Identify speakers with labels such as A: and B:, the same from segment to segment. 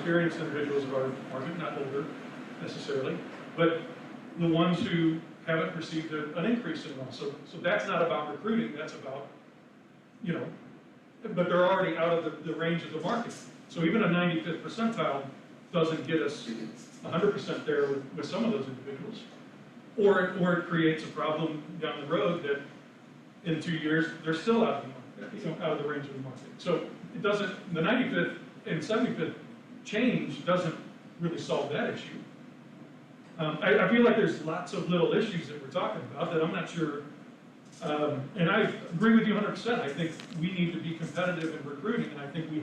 A: experienced individuals of our department, not older necessarily, but the ones who haven't received an increase in law. So that's not about recruiting, that's about, you know, but they're already out of the range of the market. So even a 95th percentile doesn't get us 100% there with some of those individuals. Or it creates a problem down the road that in 2 years, they're still out of the market, you know, out of the range of the market. So it doesn't, the 95th and 75th change doesn't really solve that issue. I feel like there's lots of little issues that we're talking about that I'm not sure, and I agree with you 100%. I think we need to be competitive in recruiting, and I think we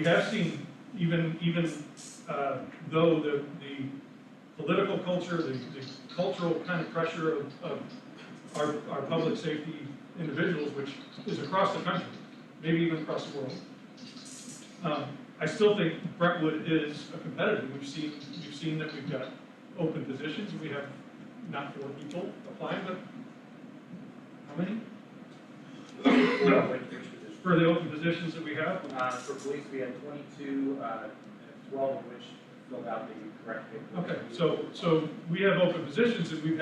A: have seen, even though the political culture, the cultural kind of pressure of our public safety individuals, which is across the country, maybe even across the world. I still think Brentwood is a competitor. We've seen that we've got open positions. We have not 4 people applying, but how many? For the open positions that we have?
B: For police, we had 22, 12 of which filled out the correct paperwork.
A: Okay, so we have open positions, and we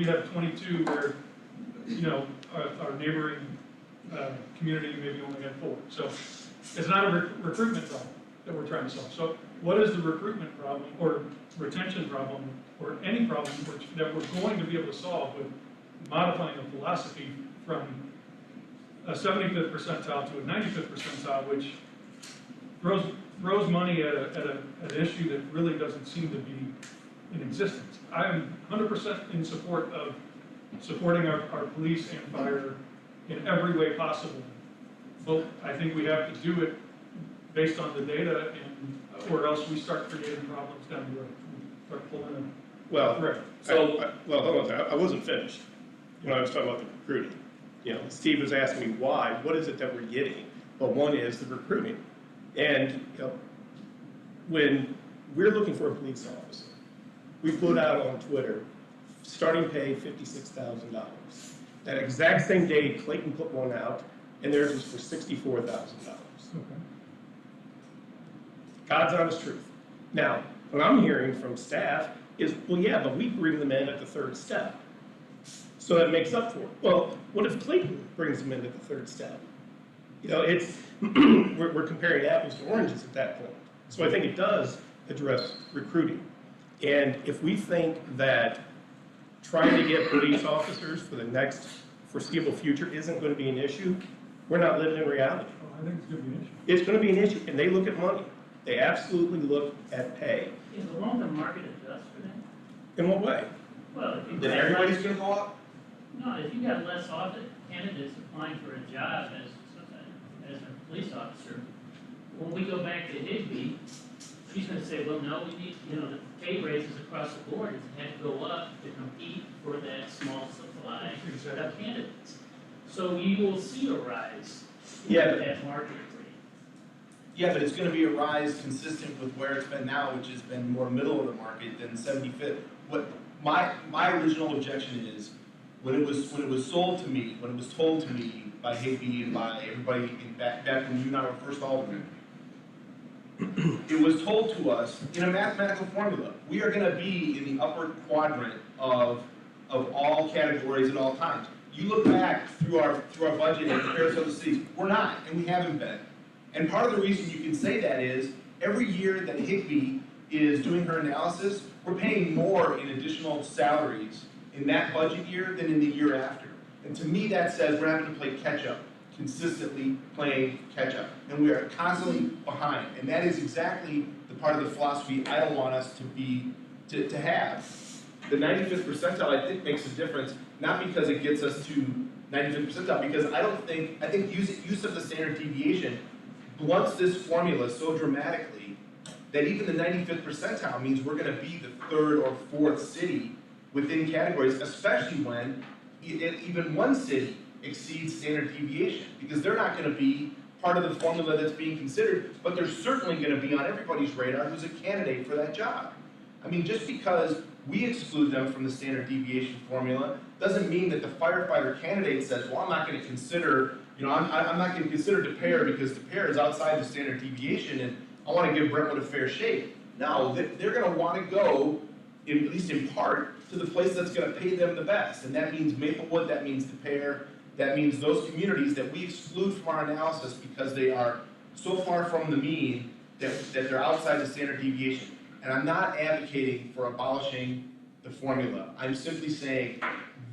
A: have 22 where, you know, our neighboring community maybe only had 4. So it's not a recruitment problem that we're trying to solve. So what is the recruitment problem or retention problem or any problem that we're going to be able to solve with modifying the philosophy from a 75th percentile to a 95th percentile, which throws money at an issue that really doesn't seem to be in existence. I am 100% in support of supporting our police and fire in every way possible. But I think we have to do it based on the data, or else we start creating problems down the road. We start pulling them.
C: Well,
A: right.
C: So, well, hold on. I wasn't finished when I was talking about the recruiting. You know, Steve was asking me why. What is it that we're getting? Well, one is the recruiting, and you know, when we're looking for a police officer, we put out on Twitter, starting pay $56,000. That exact same day, Clayton put one out, and theirs was for $64,000.
A: Okay.
C: God's honest truth. Now, what I'm hearing from staff is, well, yeah, but we bring them in at the 3rd step. So that makes up for it. Well, what if Clayton brings them in at the 3rd step? You know, it's, we're comparing apples to oranges at that point. So I think it does address recruiting. And if we think that trying to get police officers for the next foreseeable future isn't going to be an issue, we're not living in reality.
A: Oh, I think it's going to be an issue.
C: It's going to be an issue, and they look at money. They absolutely look at pay.
D: Won't the market adjust for that?
C: In what way?
D: Well, if you
E: Then everybody's going to go up?
D: No, if you got less candidates applying for a job as a police officer, when we go back to Higby, she's going to say, well, no, we need, you know, the pay raises across the board have to go up to compete for that small supply of candidates. So you will see a rise in that market rate.
E: Yeah, but it's going to be a rise consistent with where it's been now, which has been more middle of the market than 75th. What my original objection is, when it was sold to me, when it was told to me by Higby and by everybody back when you and I were first aldermen, it was told to us in a mathematical formula. We are going to be in the upper quadrant of all categories at all times. You look back through our budget and compare it to other cities, we're not, and we haven't been. And part of the reason you can say that is every year that Higby is doing her analysis, we're paying more in additional salaries in that budget year than in the year after. And to me, that says we're having to play catch up, consistently playing catch up. And we are constantly behind. And that is exactly the part of the philosophy I don't want us to have. The 95th percentile, I think, makes a difference, not because it gets us to 95th percentile, because I think use of the standard deviation blunts this formula so dramatically that even the 95th percentile means we're going to be the 3rd or 4th city within categories, especially when even one city exceeds standard deviation, because they're not going to be part of the formula that's being considered, but they're certainly going to be on everybody's radar who's a candidate for that job. I mean, just because we exclude them from the standard deviation formula doesn't mean that the firefighter candidate says, well, I'm not going to consider, you know, I'm not going to consider DePere because DePere is outside the standard deviation, I wanna give Brentwood a fair shake. No, they're gonna wanna go, at least in part, to the place that's gonna pay them the best. And that means Maplewood, that means De Pere, that means those communities that we exclude from our analysis because they are so far from the mean that they're outside the standard deviation. And I'm not advocating for abolishing the formula. I'm simply saying,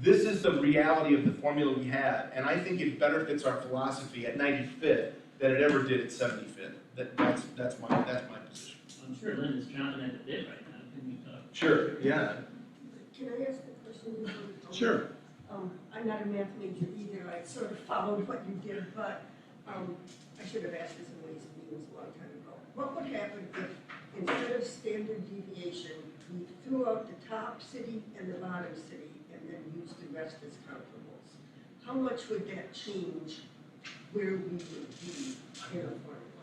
E: this is the reality of the formula we had, and I think it better fits our philosophy at 95th than it ever did at 75th. That's my position.
D: I'm sure Linda's chomping at the bit right now, can you talk?
E: Sure, yeah.
F: Can I ask a question?
E: Sure.
F: I'm not a math major either, I sort of followed what you did, but I should have asked this in Ways and Means a long time ago. What would happen if, instead of standard deviation, we threw out the top city and the bottom city, and then used the rest as comparables? How much would that change where we would be in a formula?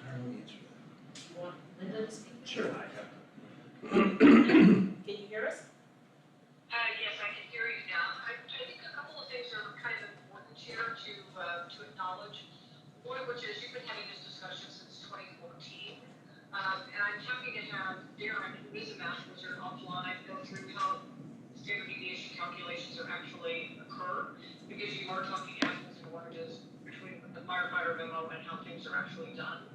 E: I don't know the answer to
G: Want Linda to speak?
E: Sure.
G: Can you hear us?
H: Yes, I can hear you now. I think a couple of things are kind of important here to acknowledge. One of which is you've been having this discussion since 2014. And I'm happy to have Darren, who is a math wizard, offline, go through how standard deviation calculations are actually occur, because you are talking apples and oranges between the firefighter memo and how things are actually done.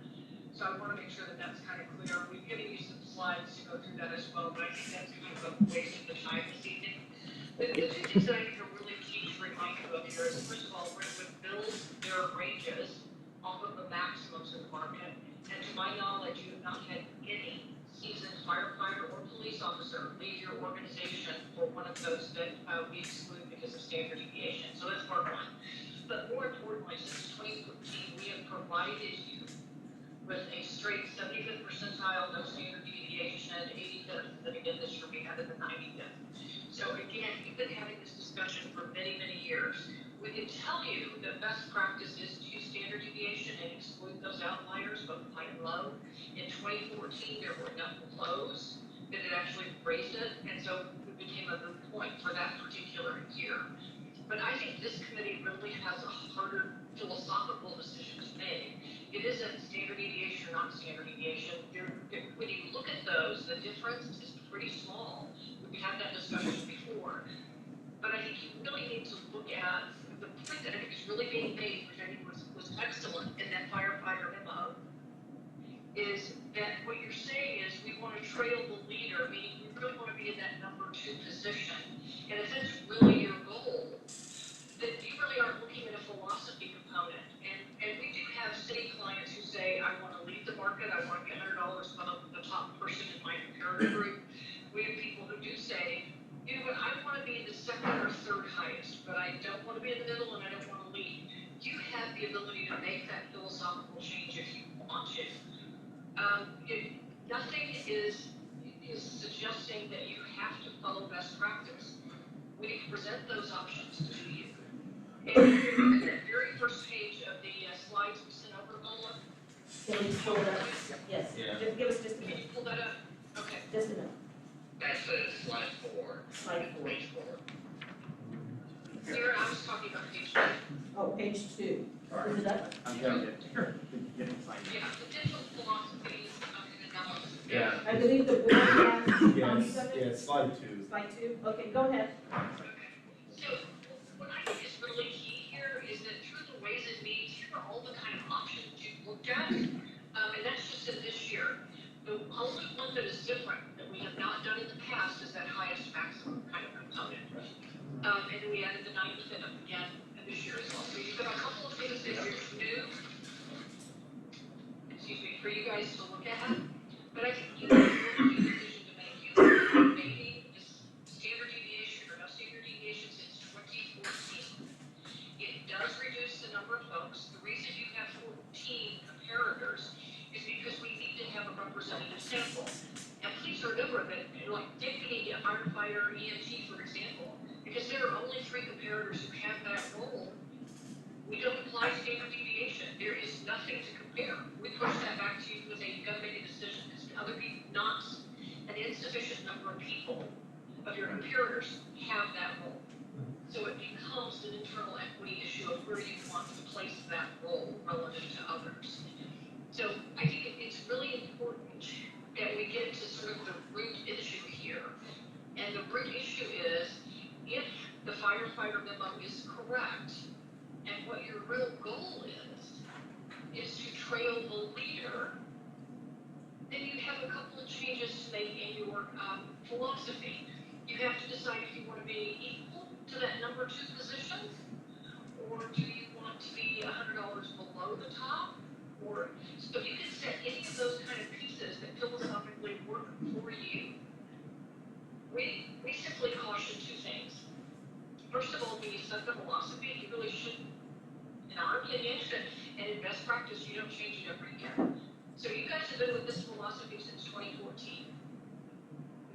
H: So I want to make sure that that's kind of clear. We've given you some slides to go through that as well, but I think that's kind of a waste of the time this evening. The two things that I think are really key to remind you of here is, first of all, Brentwood builds their ranges off of the maximums in the market. And to my knowledge, you have not had any seasoned firefighter or police officer leave your organization for one of those that we exclude because of standard deviation. So that's part one. But more importantly, since 2014, we have provided you with a straight 75th percentile, no standard deviation, 85th, and then again this year we added the 95th. So again, we've been having this discussion for many, many years. We can tell you that best practice is to use standard deviation and exclude those outliers, both high and low. In 2014, there were enough lows that it actually raised it, and so it became a moot point for that particular year. But I think this committee really has a harder philosophical decision to make. It isn't standard deviation or not standard deviation. When you look at those, the difference is pretty small. We've had that discussion before. But I think you really need to look at the point that I think is really being made, which I think was excellent in that firefighter memo, is that what you're saying is we want to trail the leader, meaning we really want to be in that number 2 position. And if that's really your goal, then you really are looking at a philosophy component. And we do have city clients who say, I want to lead the market, I want to be $100 above the top person in my comparator group. We have people who do say, you know what, I want to be the 2nd or 3rd highest, but I don't want to be in the middle and I don't want to lead. You have the ability to make that philosophical change if you want to. Nothing is suggesting that you have to follow best practice. We can present those options to you. And if you look at that very first page of the slides we sent over, Lola.
G: Can you pull it up? Yes.
E: Yeah.
G: Just give us just a
H: Can
G: minute.
H: you pull that up? Okay.
G: Just a minute.
H: That's slide 4.
G: Slide 4.
H: Page 4. Here, I was talking about page 2.
G: Oh, page 2. Is it up?
B: I'm getting it. Getting signed.
H: Yeah, the digital philosophies and analysis.
E: Yeah.
G: I believe the board has copies of
E: Yeah,
G: it.
E: slide 2.
G: Slide 2. Okay, go ahead.
H: So what I think is really key here is that through the Ways and Means, here are all the kind of options you've looked at, and that's just in this year. The only one that is different that we have not done in the past is that highest maximum kind of component. And we added the 95th again this year as well. So you've got a couple of things that are new, excuse me, for you guys to look at. But I think you have a really decision to make. You have been debating this standard deviation or no standard deviation since 2014. It does reduce the number of folks. The reason you have 14 comparators is because we need to have a representative sample. And please remember that, like deputy, a firefighter, EMT, for example, because there are only 3 comparators who have that role, we don't apply standard deviation. There is nothing to compare. We push that back to you and say, you've got to make a decision. Because other people, not an insufficient number of people of your comparators have that role. So it becomes an internal equity issue of where you want to place that role relative to others. So I think it's really important that we get to sort of the root issue here. And the root issue is, if the firefighter memo is correct, and what your real goal is to trail the leader, then you have a couple of changes to make in your philosophy. You have to decide if you want to be equal to that number 2 position, or do you want to be $100 below the top? Or so if you can set any of those kind of pieces that philosophically work for you. We simply caution 2 things. First of all, when you set the philosophy, you really shouldn't, in our opinion, and in best practice, you don't change it every year. So you guys have been with this philosophy since 2014.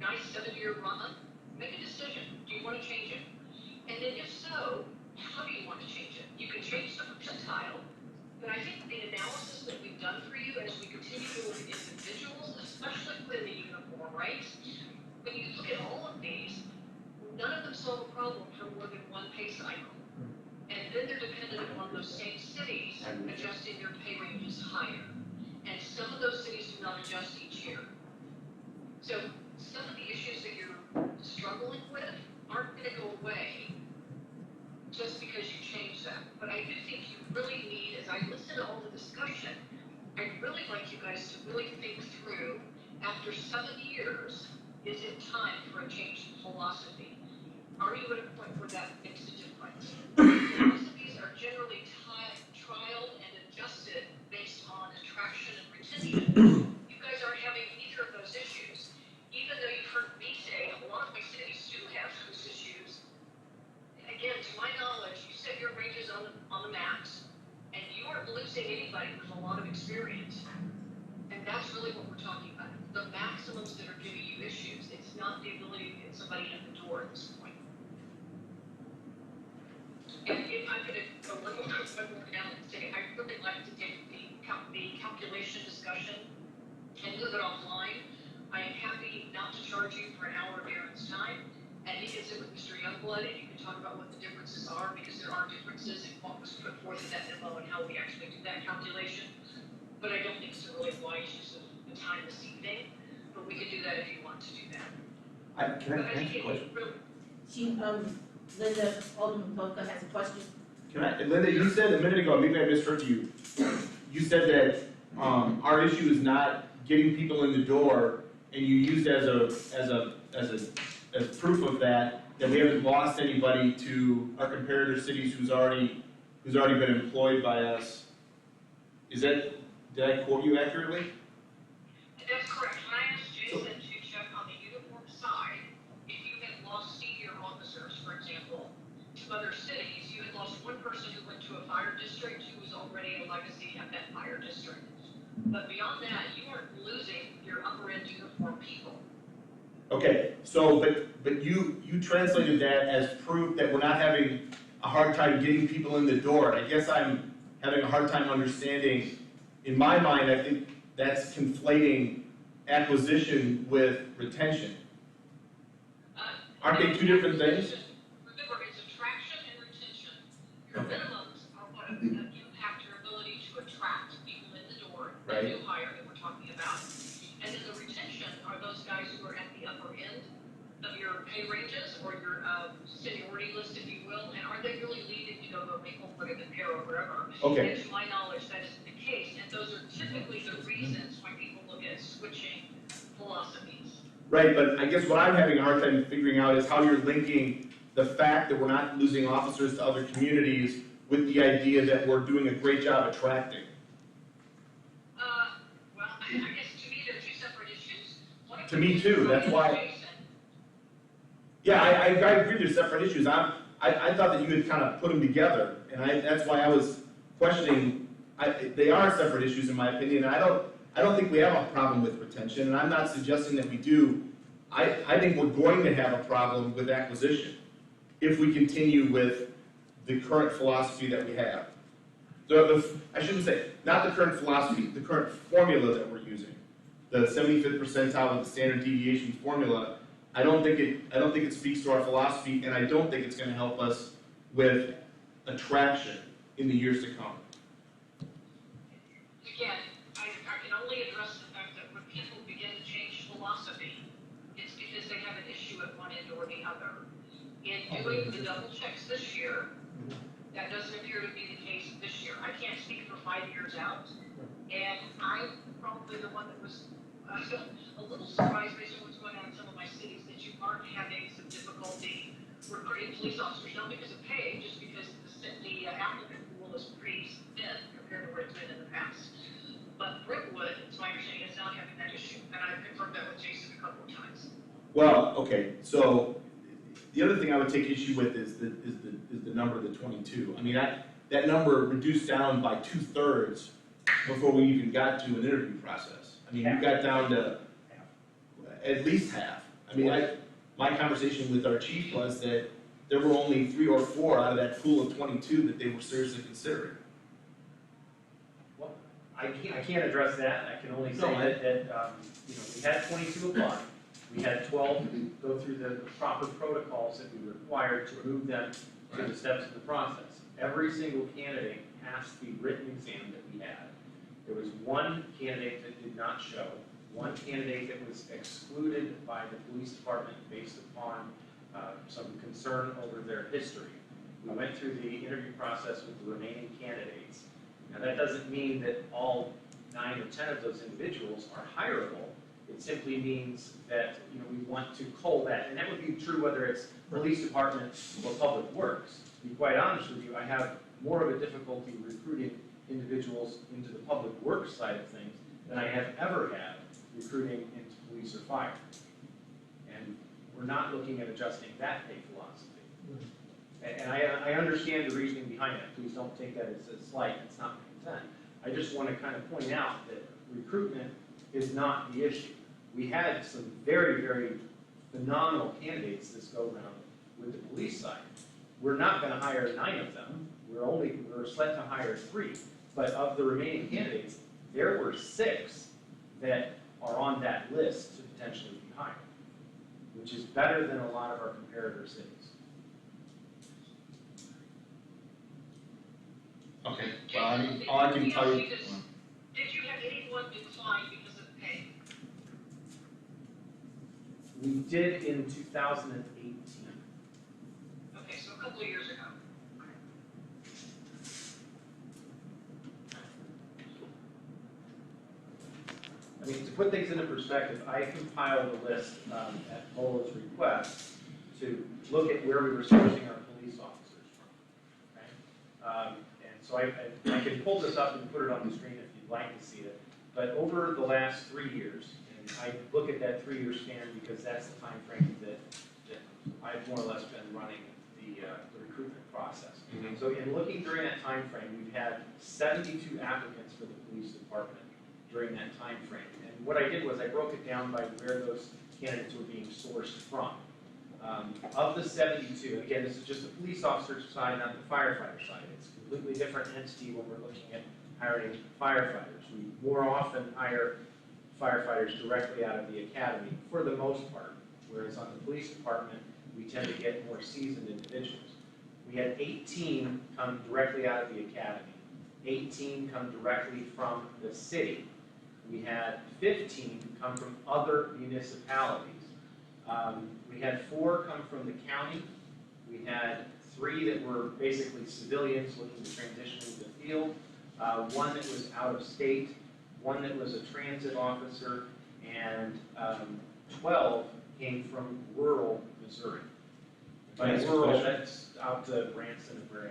H: Nice 7-year run. Make a decision. Do you want to change it? And then if so, how do you want to change it? You can change the percentile, but I think the analysis that we've done for you as we continue to look at individuals, especially within the uniform ranks, when you look at all of these, none of them solve a problem for more than 1 pay cycle. And then they're dependent upon those same cities adjusting their pay ranges higher. And some of those cities do not adjust each year. So some of the issues that you're struggling with aren't going to go away just because you change them. But I do think you really need, as I listen to all the discussion, I'd really like you guys to really think through, after 7 years, is it time for a change in philosophy? Are you at a point where that makes a difference? Philosophies are generally trialed and adjusted based on attraction and retention. You guys aren't having either of those issues. Even though you've heard me say a lot of my cities do have those issues, again, to my knowledge, you set your ranges on the max, and you aren't losing anybody with a lot of experience. And that's really what we're talking about. The maximums that are giving you issues. It's not the ability to get somebody in the door at this point. And if I'm going to go one more down and say, I'd really like to take the calculation discussion and move it offline. I am happy not to charge you for an hour of Aaron's time, and he can sit with Mr. Youngblood and you can talk about what the differences are, because there are differences in what was put forth in that memo and how we actually do that calculation. But I don't think it's a really wise use of the time this evening, but we could do that if you want to do that.
I: Can I ask a question?
G: Linda, Alderman Polka has a question.
E: Linda, you said a minute ago, maybe I misheard you. You said that our issue is not getting people in the door, and you used as proof of that we haven't lost anybody to our comparator cities who's already been employed by us. Did I quote you accurately?
H: That's correct. When I asked Jason to check on the uniform side, if you had lost senior officers, for example, to other cities, you had lost one person who went to a fire district who was already a legacy at that fire district. But beyond that, you aren't losing your upper end uniform people.
E: Okay, so but you translated that as proof that we're not having a hard time getting people in the door. And I guess I'm having a hard time understanding. In my mind, I think that's conflating acquisition with retention. Aren't they 2 different things?
H: Remember, it's attraction and retention. Your minimums are what impact your ability to attract people in the door, the new hire that we're talking about. And then the retention are those guys who are at the upper end of your pay ranges or your seniority list, if you will, and are they really leading to go to Maplewood or the pair or wherever?
E: Okay.
H: And to my knowledge, that isn't the case, and those are typically the reasons why people look at switching philosophies.
E: Right, but I guess what I'm having a hard time figuring out is how you're linking the fact that we're not losing officers to other communities with the idea that we're doing a great job attracting.
H: Well, I guess to me they're 2 separate issues. One of
E: To me too, that's why. Yeah, I agree they're separate issues. I thought that you had kind of put them together, and that's why I was questioning. They are separate issues in my opinion, and I don't think we have a problem with retention, and I'm not suggesting that we do. I think we're going to have a problem with acquisition if we continue with the current philosophy that we have. I shouldn't say, not the current philosophy, the current formula that we're using. The 75th percentile of the standard deviation formula, I don't think it speaks to our philosophy, and I don't think it's going to help us with attraction in the years to come.
H: Again, I other. In doing the double checks this year, that doesn't appear to be the case this year. I can't speak for 5 years out, and I'm probably the one that was a little surprised based on what's going on in some of my cities that you aren't having some difficulty recruiting police officers, not because of pay, just because the applicant pool is pretty thin compared to where it's been in the past. But Brentwood, it's my understanding, is not having that issue, and I've confirmed that with Jason a couple of times.
E: Well, okay, so the other thing I would take issue with is the number, the 22. I mean, that number reduced down by 2/3 before we even got to an interview process. I mean, you got down to at least half. I mean, my conversation with our chief was that there were only 3 or 4 out of that pool of 22 that they were seriously considering.
B: Well, I can't address that, I can only say that, we had 22 apply. We had 12 go through the proper protocols that we required to move them to the steps of the process. Every single candidate passed the written exam that we had. There was one candidate that did not show, one candidate that was excluded by the police department based upon some concern over their history. We went through the interview process with the remaining candidates. Now that doesn't mean that all 9 or 10 of those individuals are hireable. It simply means that we want to cull that, and that would be true whether it's police department or public works. To be quite honest with you, I have more of a difficulty recruiting individuals into the public works side of things than I have ever had recruiting into police or fire. And we're not looking at adjusting that pay philosophy. And I understand the reasoning behind that. Please don't take that as a slight. It's not my intent. I just want to kind of point out that recruitment is not the issue. We had some very, very phenomenal candidates this go round with the police side. We're not going to hire 9 of them. We're set to hire 3. But of the remaining candidates, there were 6 that are on that list to potentially be hired, which is better than a lot of our comparator cities.
E: Okay, well, I mean, all I can tell you.
H: Did you have anyone decline because of pay?
B: We did in 2018.
H: Okay, so a couple of years ago.
B: I mean, to put things into perspective, I compiled a list at Bola's request to look at where we were sourcing our police officers from. Okay? And so I can pull this up and put it on the screen if you'd like to see it. But over the last 3 years, and I look at that 3-year span because that's the time frame that I've more or less been running the recruitment process.
E: Mm-hmm.
B: So in looking during that time frame, we've had 72 applicants for the police department during that time frame. And what I did was I broke it down by where those candidates were being sourced from. Of the 72, again, this is just the police officer side, not the firefighter side. It's a completely different entity when we're looking at hiring firefighters. We more often hire firefighters directly out of the academy for the most part, whereas on the police department, we tend to get more seasoned individuals. We had 18 come directly out of the academy, 18 come directly from the city. We had 15 come from other municipalities. We had 4 come from the county. We had 3 that were basically civilians looking to transition into the field. 1 that was out of state, 1 that was a transit officer, and 12 came from rural Missouri. By rural, that's out to Branson and Brea.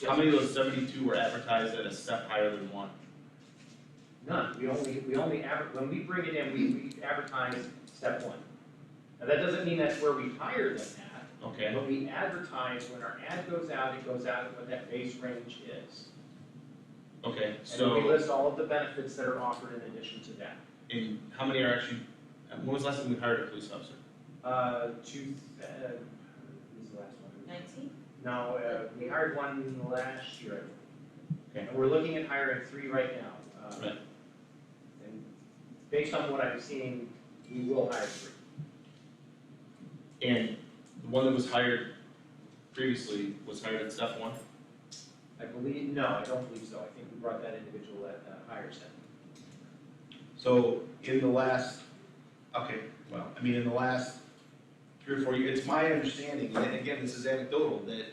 E: How many of those 72 were advertised at a step higher than 1?
B: None. We only when we bring it in, we advertise step 1. Now that doesn't mean that's where we hire them at.
E: Okay.
B: But we advertise when our ad goes out, it goes out at what that base range is.
E: Okay,
B: And then we
E: so,
B: list all of the benefits that are offered in addition to that.
E: and how many are actually, when was the last time we hired a police officer?
B: Who's the last one?
G: 19?
B: No, we hired one last year.
E: Okay.
B: And we're looking at hiring 3 right now.
E: Right.
B: And based on what I'm seeing, we will hire 3.
E: And the one that was hired previously was hired at step 1?
B: I believe, no, I don't believe so. I think we brought that individual at a higher step.
E: So in the last, okay, well, I mean, in the last 3 or 4 years. It's my understanding, and again, this is anecdotal, that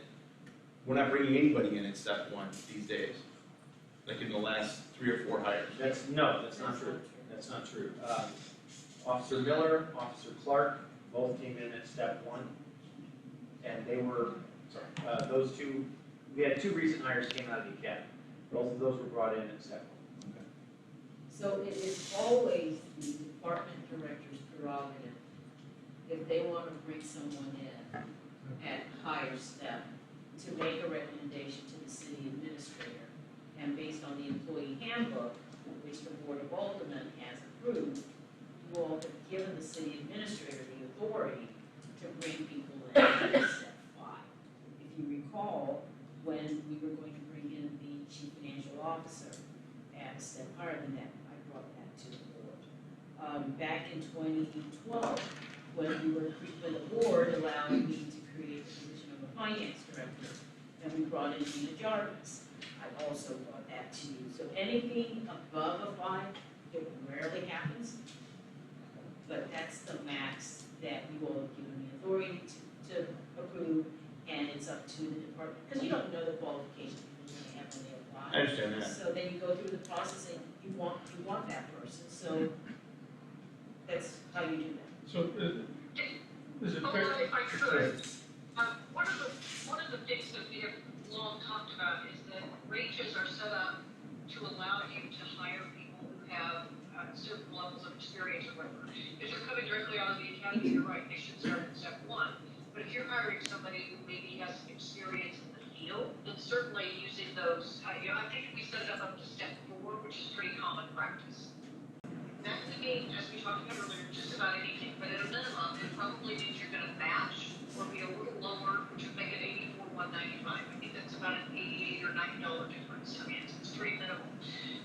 E: we're not bringing anybody in at step 1 these days, like in the last 3 or 4 hires.
B: That's not true. That's not true. Officer Miller, Officer Clark, both came in at step 1. And they were, those two, we had 2 recent hires came out of the academy. Both of those were brought in at step 1.
G: So it is always the department director's prerogative, if they want to bring someone in at higher step, to make a recommendation to the city administrator. And based on the employee handbook, which the Board of Aldermen has approved, you all have given the city administrator the authority to bring people in at step 5. If you recall, when we were going to bring in the chief financial officer at a step higher than that, I brought that to the board. Back in 2012, when the board allowed me to create the position of a finance director, and we brought in Gina Jarvis, I also brought that to you. So anything above a 5, it rarely happens, but that's the max that you all have given me authority to approve, and it's up to the department, because you don't know the qualifications people really have when they apply.
E: I understand that.
G: So then you go through the process and you want that person, so that's how you do that.
A: So, is it
H: Although
A: fair?
H: if I could, one of the things that we have long talked about is that ranges are set up to allow you to hire people who have certain levels of experience or whatever. If they're coming directly out of the academy, you're right, they should start at step 1. But if you're hiring somebody who maybe has some experience in the field, then certainly using those, I think we set it up to step 4, which is pretty common practice. That could mean, as we talked about earlier, just about anything, but at a minimum, it probably means you're gonna match or be a little lower, which would make it $84,195. I think that's about an $88 or $90 difference. I mean, it's pretty minimal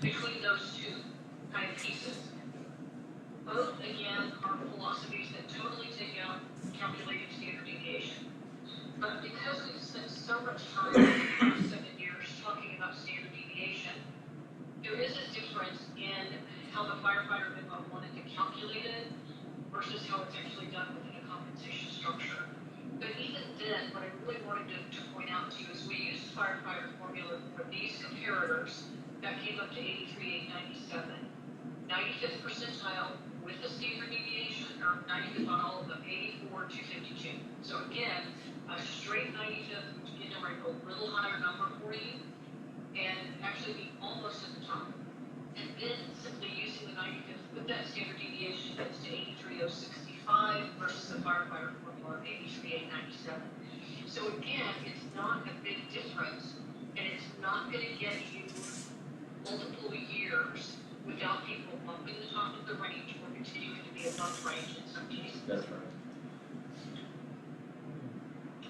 H: between those 2 kind of pieces. Both, again, are philosophies that totally take out calculated standard deviation. But because we've spent so much time in the past 7 years talking about standard deviation, there is a difference in how the firefighter memo wanted to calculate it versus how it's actually done within a compensation structure. But even then, what I really wanted to point out to you is we used firefighter formula for these comparators that came up to 83,897, 95th percentile with the standard deviation, or 95th on all of them, 84,252. So again, a straight 95th, which would generate a little higher number for you, and actually be almost at the top. And then simply using the 95th with that standard deviation gets to 83,065 versus the firefighter formula of 83,897. So again, it's not a big difference, and it's not going to get you multiple years without people bumping the top of the range or continuing to be above range in some cases.
B: That's right.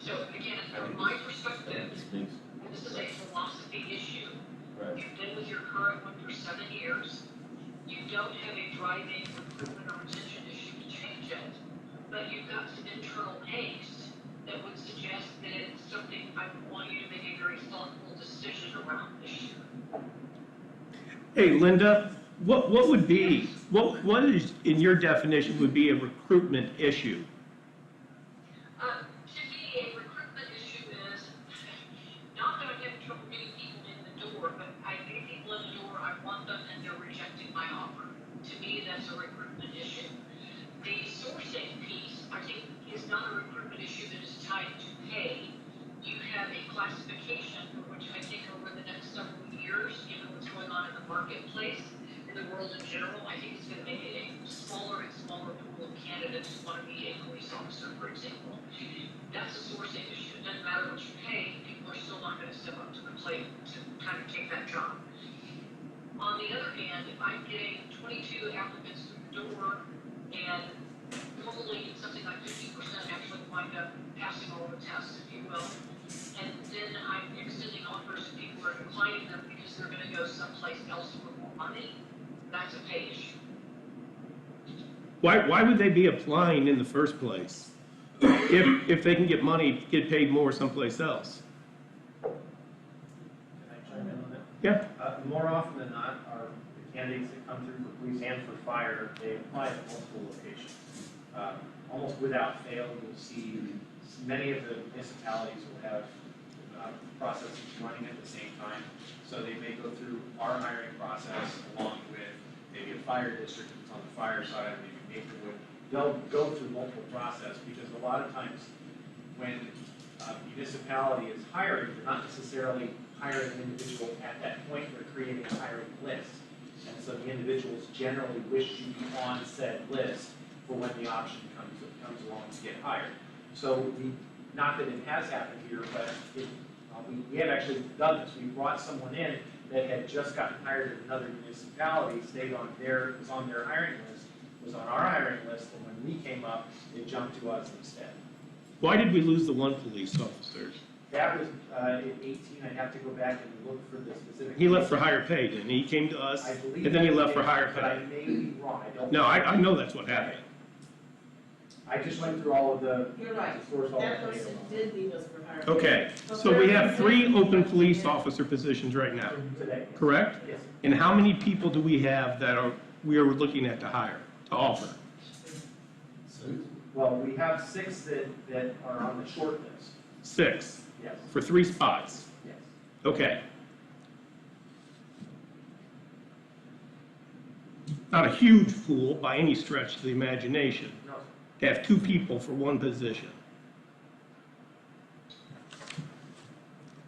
H: So again, from my perspective, this is a philosophy issue.
B: Right.
H: You've been with your current one for 7 years. You don't have a driving recruitment or retention issue to change it, but you've got some internal angst that would suggest that it's something I want you to make a very thoughtful decision around this year.
C: Hey, Linda, what would be, what is, in your definition, would be a recruitment issue?
H: To me, a recruitment issue is not that I'm having trouble getting people in the door, but I get people in the door, I want them, and they're rejecting my offer. To me, that's a recruitment issue. The sourcing piece, I think, is not a recruitment issue that is tied to pay. You have a classification for which I think over the next several years, given what's going on in the marketplace, in the world in general, I think it's going to make it a smaller and smaller pool of candidates who want to be a police officer, for example. That's a sourcing issue. It doesn't matter what you pay, people are still not going to step up to the plate to kind of take that job. On the other hand, if I'm getting 22 applicants through the door and probably something like 50% actually wind up passing all the tests, if you will, and then I'm extending offers to people who are declining them because they're going to go someplace else for more money, that's a pay issue.
C: Why would they be applying in the first place? If they can get money, get paid more someplace else?
B: Can I chime in on that?
C: Yeah.
B: More often than not, the candidates that come through for police and for fire, they apply at multiple locations. almost without fail, you'll see many of the municipalities will have processes running at the same time. So they may go through our hiring process along with maybe a fire district that's on the fire side, maybe Maplewood. They'll go through multiple processes because a lot of times when a municipality is hiring, they're not necessarily hiring an individual at that point, they're creating a hiring list. And so the individuals generally wish to be on said list for when the option comes along to get hired. So not that it has happened here, but we have actually done this. We brought someone in that had just gotten hired at another municipality, was on their hiring list, was on our hiring list, and when we came up, it jumped to us instead.
C: Why did we lose the one police officer?
B: That was in 18. I'd have to go back and look for the specific.
C: He left for higher pay, didn't he? He came to us,
B: I believe
C: and then he
B: that
C: left for
B: did,
C: higher
B: but I
C: pay.
B: may be wrong. I don't.
C: No, I know that's what happened.
B: I just went through all of the.
G: You're right,
B: source all
G: that
B: the
G: person
B: data.
G: did leave us for hire.
C: Okay, so we have 3 open police officer positions right now,
B: Today.
C: correct?
B: Yes.
C: And how many people do we have that we are looking at to hire, to offer?
B: Well, we have 6 that are on the short list.
C: 6
B: Yes.
C: for 3 spots.
B: Yes.
C: Okay. Not a huge pool by any stretch of the imagination
B: No.
C: to have 2 people for 1 position.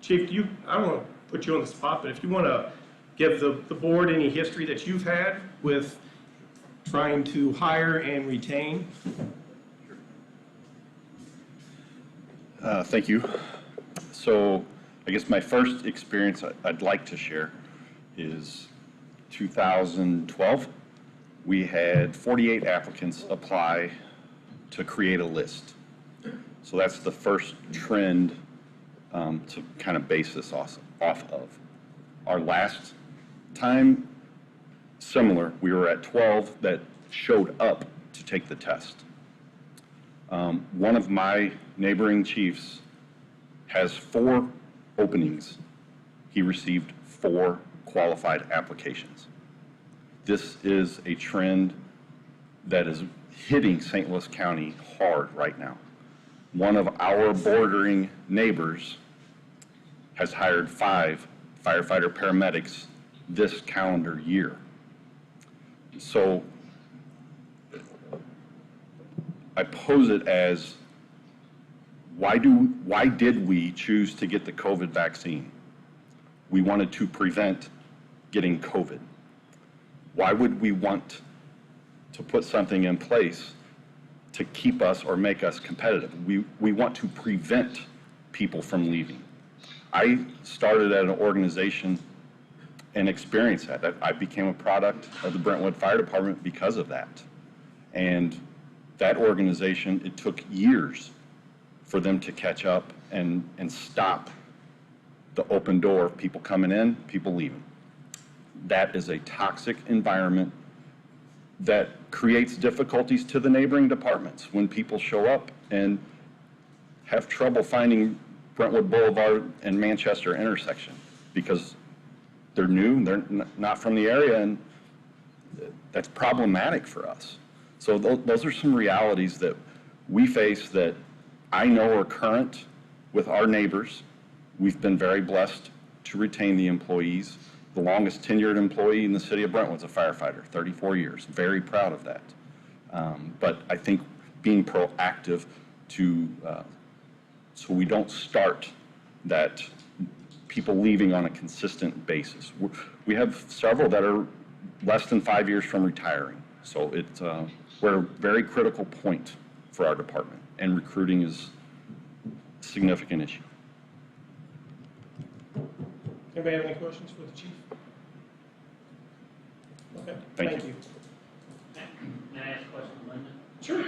C: Chief, I don't want to put you on the spot, but if you want to give the board any history that you've had with trying to hire and retain.
I: Thank you. So I guess my first experience I'd like to share is 2012. We had 48 applicants apply to create a list. So that's the first trend to kind of base this off of. Our last time, similar, we were at 12 that showed up to take the test. One of my neighboring chiefs has 4 openings. He received 4 qualified applications. This is a trend that is hitting St. Louis County hard right now. One of our bordering neighbors has hired 5 firefighter paramedics this calendar year. So I pose it as, why did we choose to get the COVID vaccine? We wanted to prevent getting COVID. Why would we want to put something in place to keep us or make us competitive? We want to prevent people from leaving. I started at an organization and experienced that. I became a product of the Brentwood Fire Department because of that. And that organization, it took years for them to catch up and stop the open door of people coming in, people leaving. That is a toxic environment that creates difficulties to the neighboring departments when people show up and have trouble finding Brentwood Boulevard and Manchester intersection because they're new, they're not from the area, and that's problematic for us. So those are some realities that we face that I know are current with our neighbors. We've been very blessed to retain the employees. The longest tenured employee in the city of Brentwood's a firefighter, 34 years. Very proud of that. But I think being proactive so we don't start that people leaving on a consistent basis. We have several that are less than 5 years from retiring. So we're a very critical point for our department, and recruiting is a significant issue.
C: Anybody have any questions for the chief? Okay,
I: Thank
C: you.
D: May I ask a question, Linda?
C: Sure.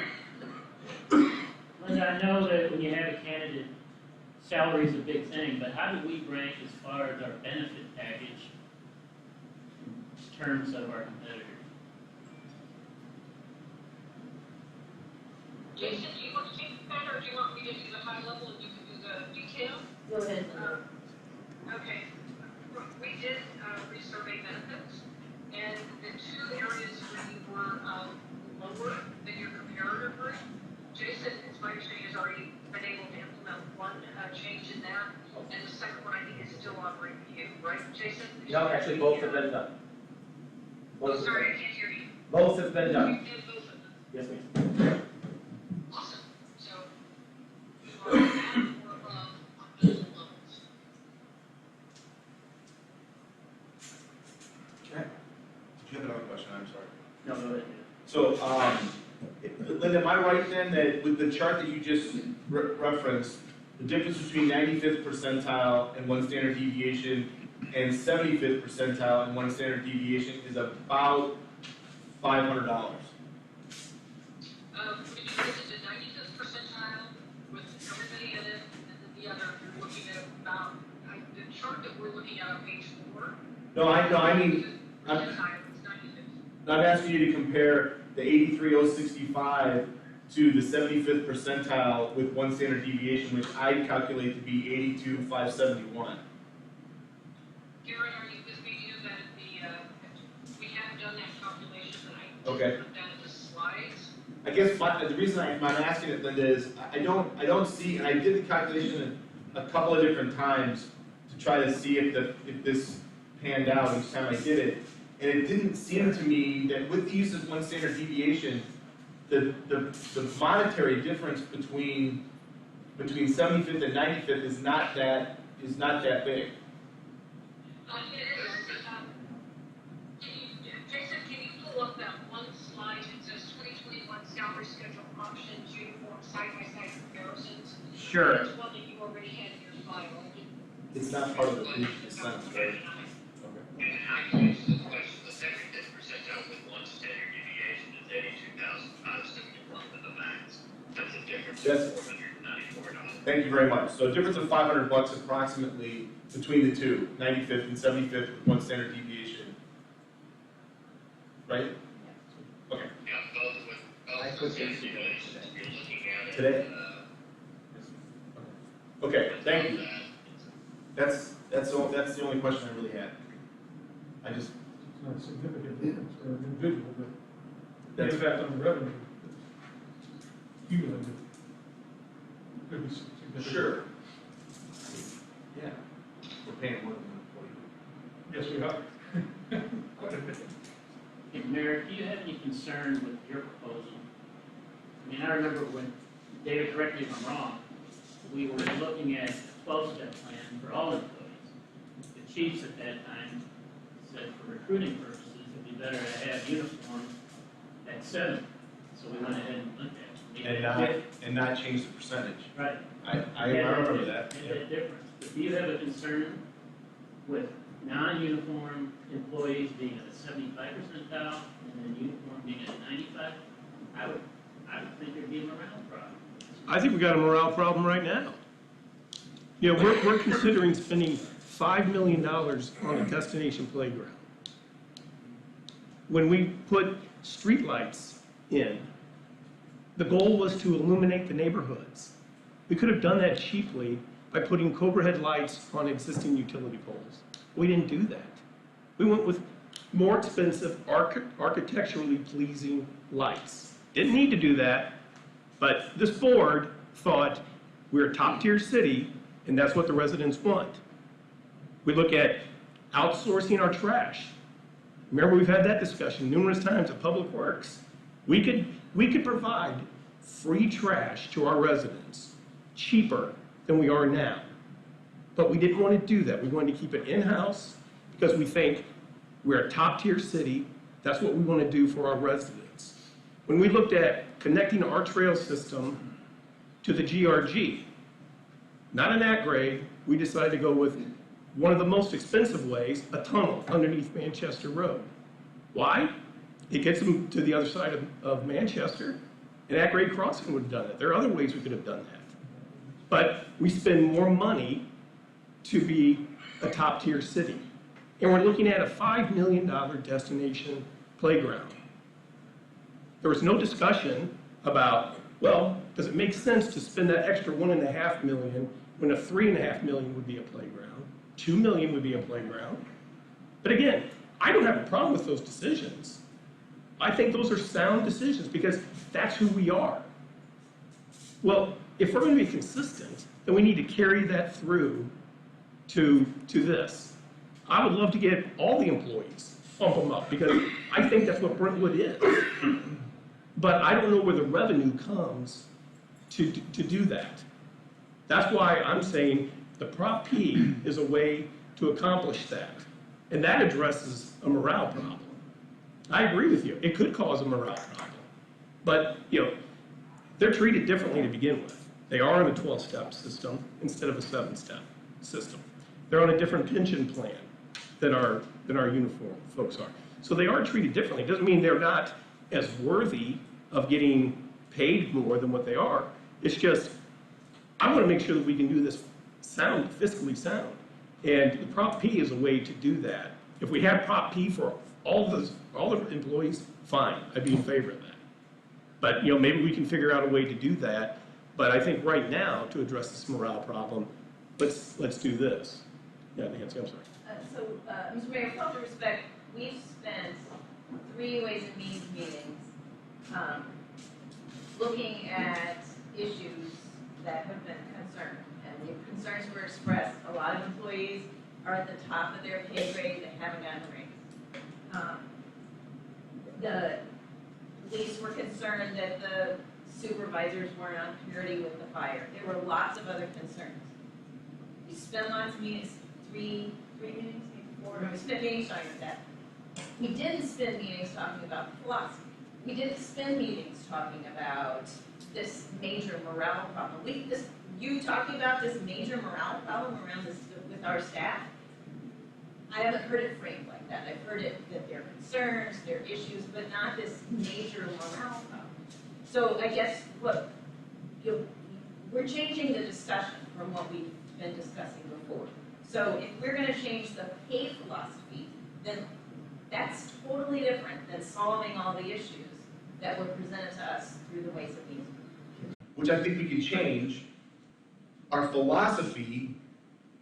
D: Linda, I know that when you have a candidate, salary is a big thing, but how do we rank as far as our benefit package in terms of our competitors?
H: Jason, do you want to take that, or do you want me to do the high level and you can do the detail?
G: Go ahead.
H: Okay, we did resurvey benefits, and the 2 areas where you were lower than your comparator group Jason?
B: No, actually, both have been done.
H: Oh,
B: Both have
H: sorry, I
B: been-
H: can't hear you.
B: Both have been
H: You
B: done.
H: did both of them.
B: Yes, ma'am.
H: Awesome. So, you are at or above on both levels.
E: Okay. Did you have another question? I'm sorry.
B: No, go ahead.
E: So, Linda, am I right then that with the chart that you just referenced, the difference between 95th percentile and one standard deviation and 75th percentile and one standard deviation is about $500?
H: When you look at the 95th percentile with everybody in it, and then the other, you're looking at about, the chart that we're looking at on page 4.
E: No, I mean, I'm
H: Percentile is 95th.
E: I'm asking you to compare the 83,065 to the 75th percentile with one standard deviation, which I calculate to be 82,571.
H: Karen, are you with me? You know that we have done that calculation, but I
E: Okay.
H: didn't put that in the slides.
E: I guess the reason I'm asking it, Linda, is I don't see, and I did the calculation a couple of different times to try to see if this panned out each time I did it, and it didn't seem to me that with the use of one standard deviation, the monetary difference between 75th and 95th is not that big.
H: It is. Jason, can you pull up that one slide that says 2021 salary schedule options, uniform side-by-side comparisons?
B: Sure.
H: It's one that you already had in your file.
E: It's not part of the brief, it's not, right?
J: And how you use the question, the 75th percentile with one standard deviation is 82,571 with the max. That's a difference
E: Yes.
J: of $494.
E: Thank you very much. So a difference of $500 approximately between the two, 95th and 75th with one standard deviation. Right? Okay.
J: Yeah, both with both standard deviations, you're looking at it.
E: Today? Okay, thank you.
J: That's
E: That's the only question I really had. I just,
A: It's not a significant difference for an individual, but the
E: That's-
A: impact on the revenue, cumulative, could be significant.
E: sure. Yeah, we're paying more than an
A: Yes, we are. Quite a bit.
D: Hey, Mayor, do you have any concern with your proposal? I mean, I remember when, David, correct me if I'm wrong, we were looking at a 12-step plan for all employees. The chiefs at that time said for recruiting purposes, it'd be better to have uniform at 7. So we went ahead and looked at it.
E: and not change the percentage.
D: Right.
E: I remember that.
D: Made that difference. But do you have a concern with non-uniform employees being at the 75 percentile and then uniform being at 95? I would think there'd be a morale problem.
C: I think we got a morale problem right now. You know, we're considering spending $5 million on a destination playground. When we put streetlights in, the goal was to illuminate the neighborhoods. We could have done that cheaply by putting Cobra head lights on existing utility poles. We didn't do that. We went with more expensive, architecturally pleasing lights. Didn't need to do that, but this board thought we're a top-tier city, and that's what the residents want. We look at outsourcing our trash. Remember, we've had that discussion numerous times at Public Works. We could provide free trash to our residents cheaper than we are now. But we didn't want to do that. We wanted to keep it in-house because we think we're a top-tier city. That's what we want to do for our residents. When we looked at connecting our trail system to the GRG, not an at-grade, we decided to go with one of the most expensive ways, a tunnel underneath Manchester Road. Why? It gets them to the other side of Manchester. An at-grade crossing would have done it. There are other ways we could have done that. But we spend more money to be a top-tier city. And we're looking at a $5 million destination playground. There was no discussion about, well, does it make sense to spend that extra $1.5 million when a $3.5 million would be a playground, $2 million would be a playground? But again, I don't have a problem with those decisions. I think those are sound decisions because that's who we are. Well, if we're going to be consistent, then we need to carry that through to this. I would love to get all the employees, bump them up, because I think that's what Brentwood is. But I don't know where the revenue comes to do that. That's why I'm saying the Prop P is a way to accomplish that. And that addresses a morale problem. I agree with you, it could cause a morale problem. But, they're treated differently to begin with. They are on a 12-step system instead of a 7-step system. They're on a different pension plan than our uniform folks are. So they are treated differently. It doesn't mean they're not as worthy of getting paid more than what they are. It's just, I want to make sure that we can do this fiscally sound. And the Prop P is a way to do that. If we had Prop P for all the employees, fine, I'd be in favor of that. But, maybe we can figure out a way to do that. But I think right now, to address this morale problem, let's do this. Yeah, Nancy, I'm sorry.
G: Mr. Mayor, with all due respect, we've spent 3 Ways and Means meetings looking at issues that have been concerned. And the concerns were expressed. A lot of employees are at the top of their pay grade, they haven't gotten a raise. The police were concerned that the supervisors weren't on parity with the fire. There were lots of other concerns. We spent lots of meetings, three meetings, maybe 4, no, we spent meetings talking about that. We didn't spend meetings talking about philosophy. We didn't spend meetings talking about this major morale problem. You talking about this major morale problem around this with our staff? I haven't heard it framed like that. I've heard it that there are concerns, there are issues, but not this major morale problem. So I guess we're changing the discussion from what we've been discussing before. So if we're going to change the pay philosophy, then that's totally different than solving all the issues that were presented to us through the Ways and Means.
E: Which I think we could change. Our philosophy,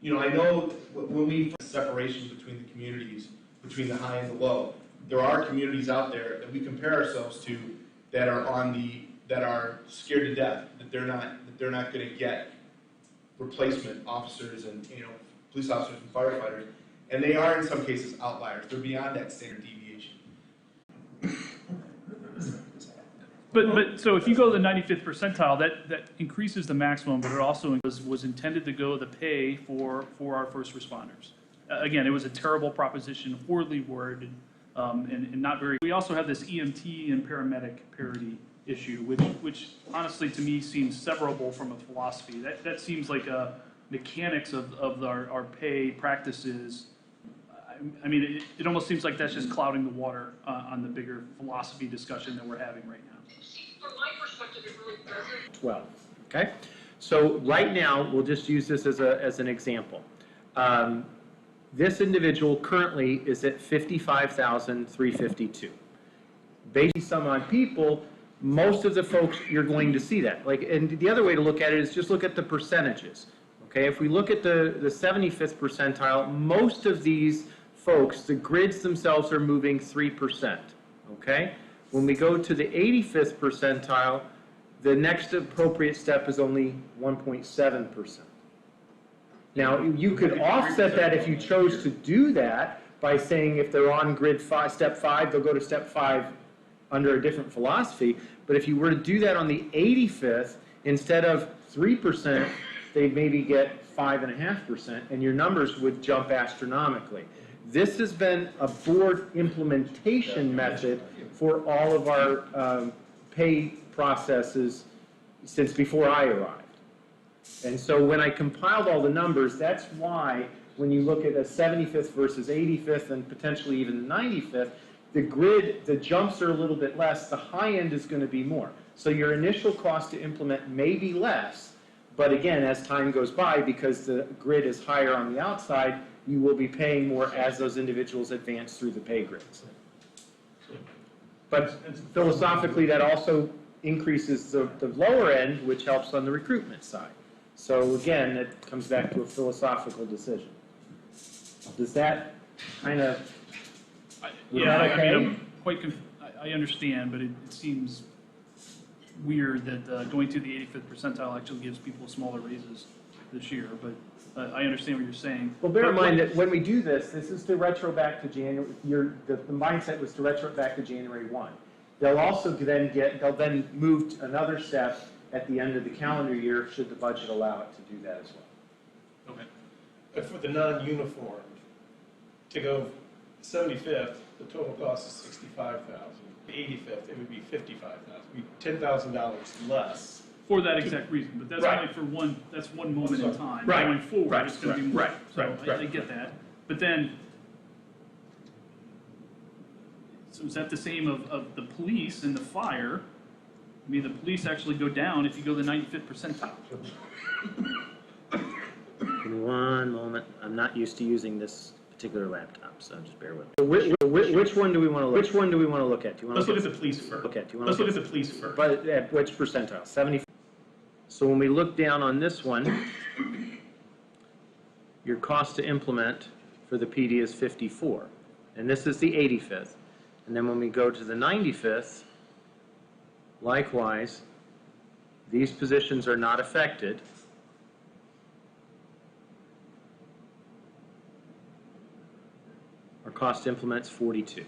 E: I know when we separation between the communities, between the high and the low, there are communities out there that we compare ourselves to that are scared to death that they're not going to get replacement officers and police officers and firefighters, and they are in some cases outliers. They're beyond that standard deviation.
K: But so if you go to the 95th percentile, that increases the maximum, but it also was intended to go the pay for our first responders. Again, it was a terrible proposition, poorly worded, and not very. We also have this EMT and paramedic parity issue, which honestly to me seems severable from a philosophy. That seems like a mechanics of our pay practices. I mean, it almost seems like that's just clouding the water on the bigger philosophy discussion that we're having right now.
H: From my perspective, it really doesn't.
B: 12, okay? So right now, we'll just use this as an example. This individual currently is at $55,352. Based on some odd people, most of the folks, you're going to see that. And the other way to look at it is just look at the percentages. Okay, if we look at the 75th percentile, most of these folks, the grids themselves are moving 3%. Okay? When we go to the 85th percentile, the next appropriate step is only 1.7%. Now, you could offset that if you chose to do that by saying if they're on grid step 5, they'll go to step 5 under a different philosophy. But if you were to do that on the 85th, instead of 3%, they'd maybe get 5.5%, and your numbers would jump astronomically. This has been a board implementation method for all of our pay processes since before I arrived. And so when I compiled all the numbers, that's why when you look at a 75th versus 85th and potentially even the 95th, the grid, the jumps are a little bit less, the high end is going to be more. So your initial cost to implement may be less, but again, as time goes by, because the grid is higher on the outside, you will be paying more as those individuals advance through the pay grids. But philosophically, that also increases the lower end, which helps on the recruitment side. So again, it comes back to a philosophical decision. Does that kind of...
K: Yeah, I mean, I'm quite I understand, but it seems weird that going to the 85th percentile actually gives people smaller raises this year, but I understand what you're saying.
B: Well, bear in
K: But
B: mind that when we do this, this is to retro back to January, the mindset was to retro it back to January 1. They'll also they'll then move another step at the end of the calendar year, should the budget allow it to do that as well.
K: Okay.
C: But for the non-uniformed, to go 75th, the total cost is 65,000. The 85th, it would be 55,000. It'd be $10,000 less.
K: For that exact reason, but that's
C: Right.
K: only for that's one moment in time.
C: Right.
K: Going forward,
C: Right.
K: it's gonna be more.
C: Right.
K: So
C: Right.
K: I
C: Right.
K: get that. But then, so is that the same of the police and the fire? I mean, the police actually go down if you go the 95th percentile.
B: Give me one moment, I'm not used to using this particular laptop, so just bear with me. Which one do we want to look? Which one do we want to look at? Do you want
C: Let's
B: to
C: look at the police first.
B: Okay, do you want
C: Let's
B: to
C: look at the police first.
B: But at which percentile? 70. So when we look down on this one, your cost to implement for the PD is 54. And this is the 85th. And then when we go to the 95th, likewise, these positions are not affected. Our cost to implement is 42.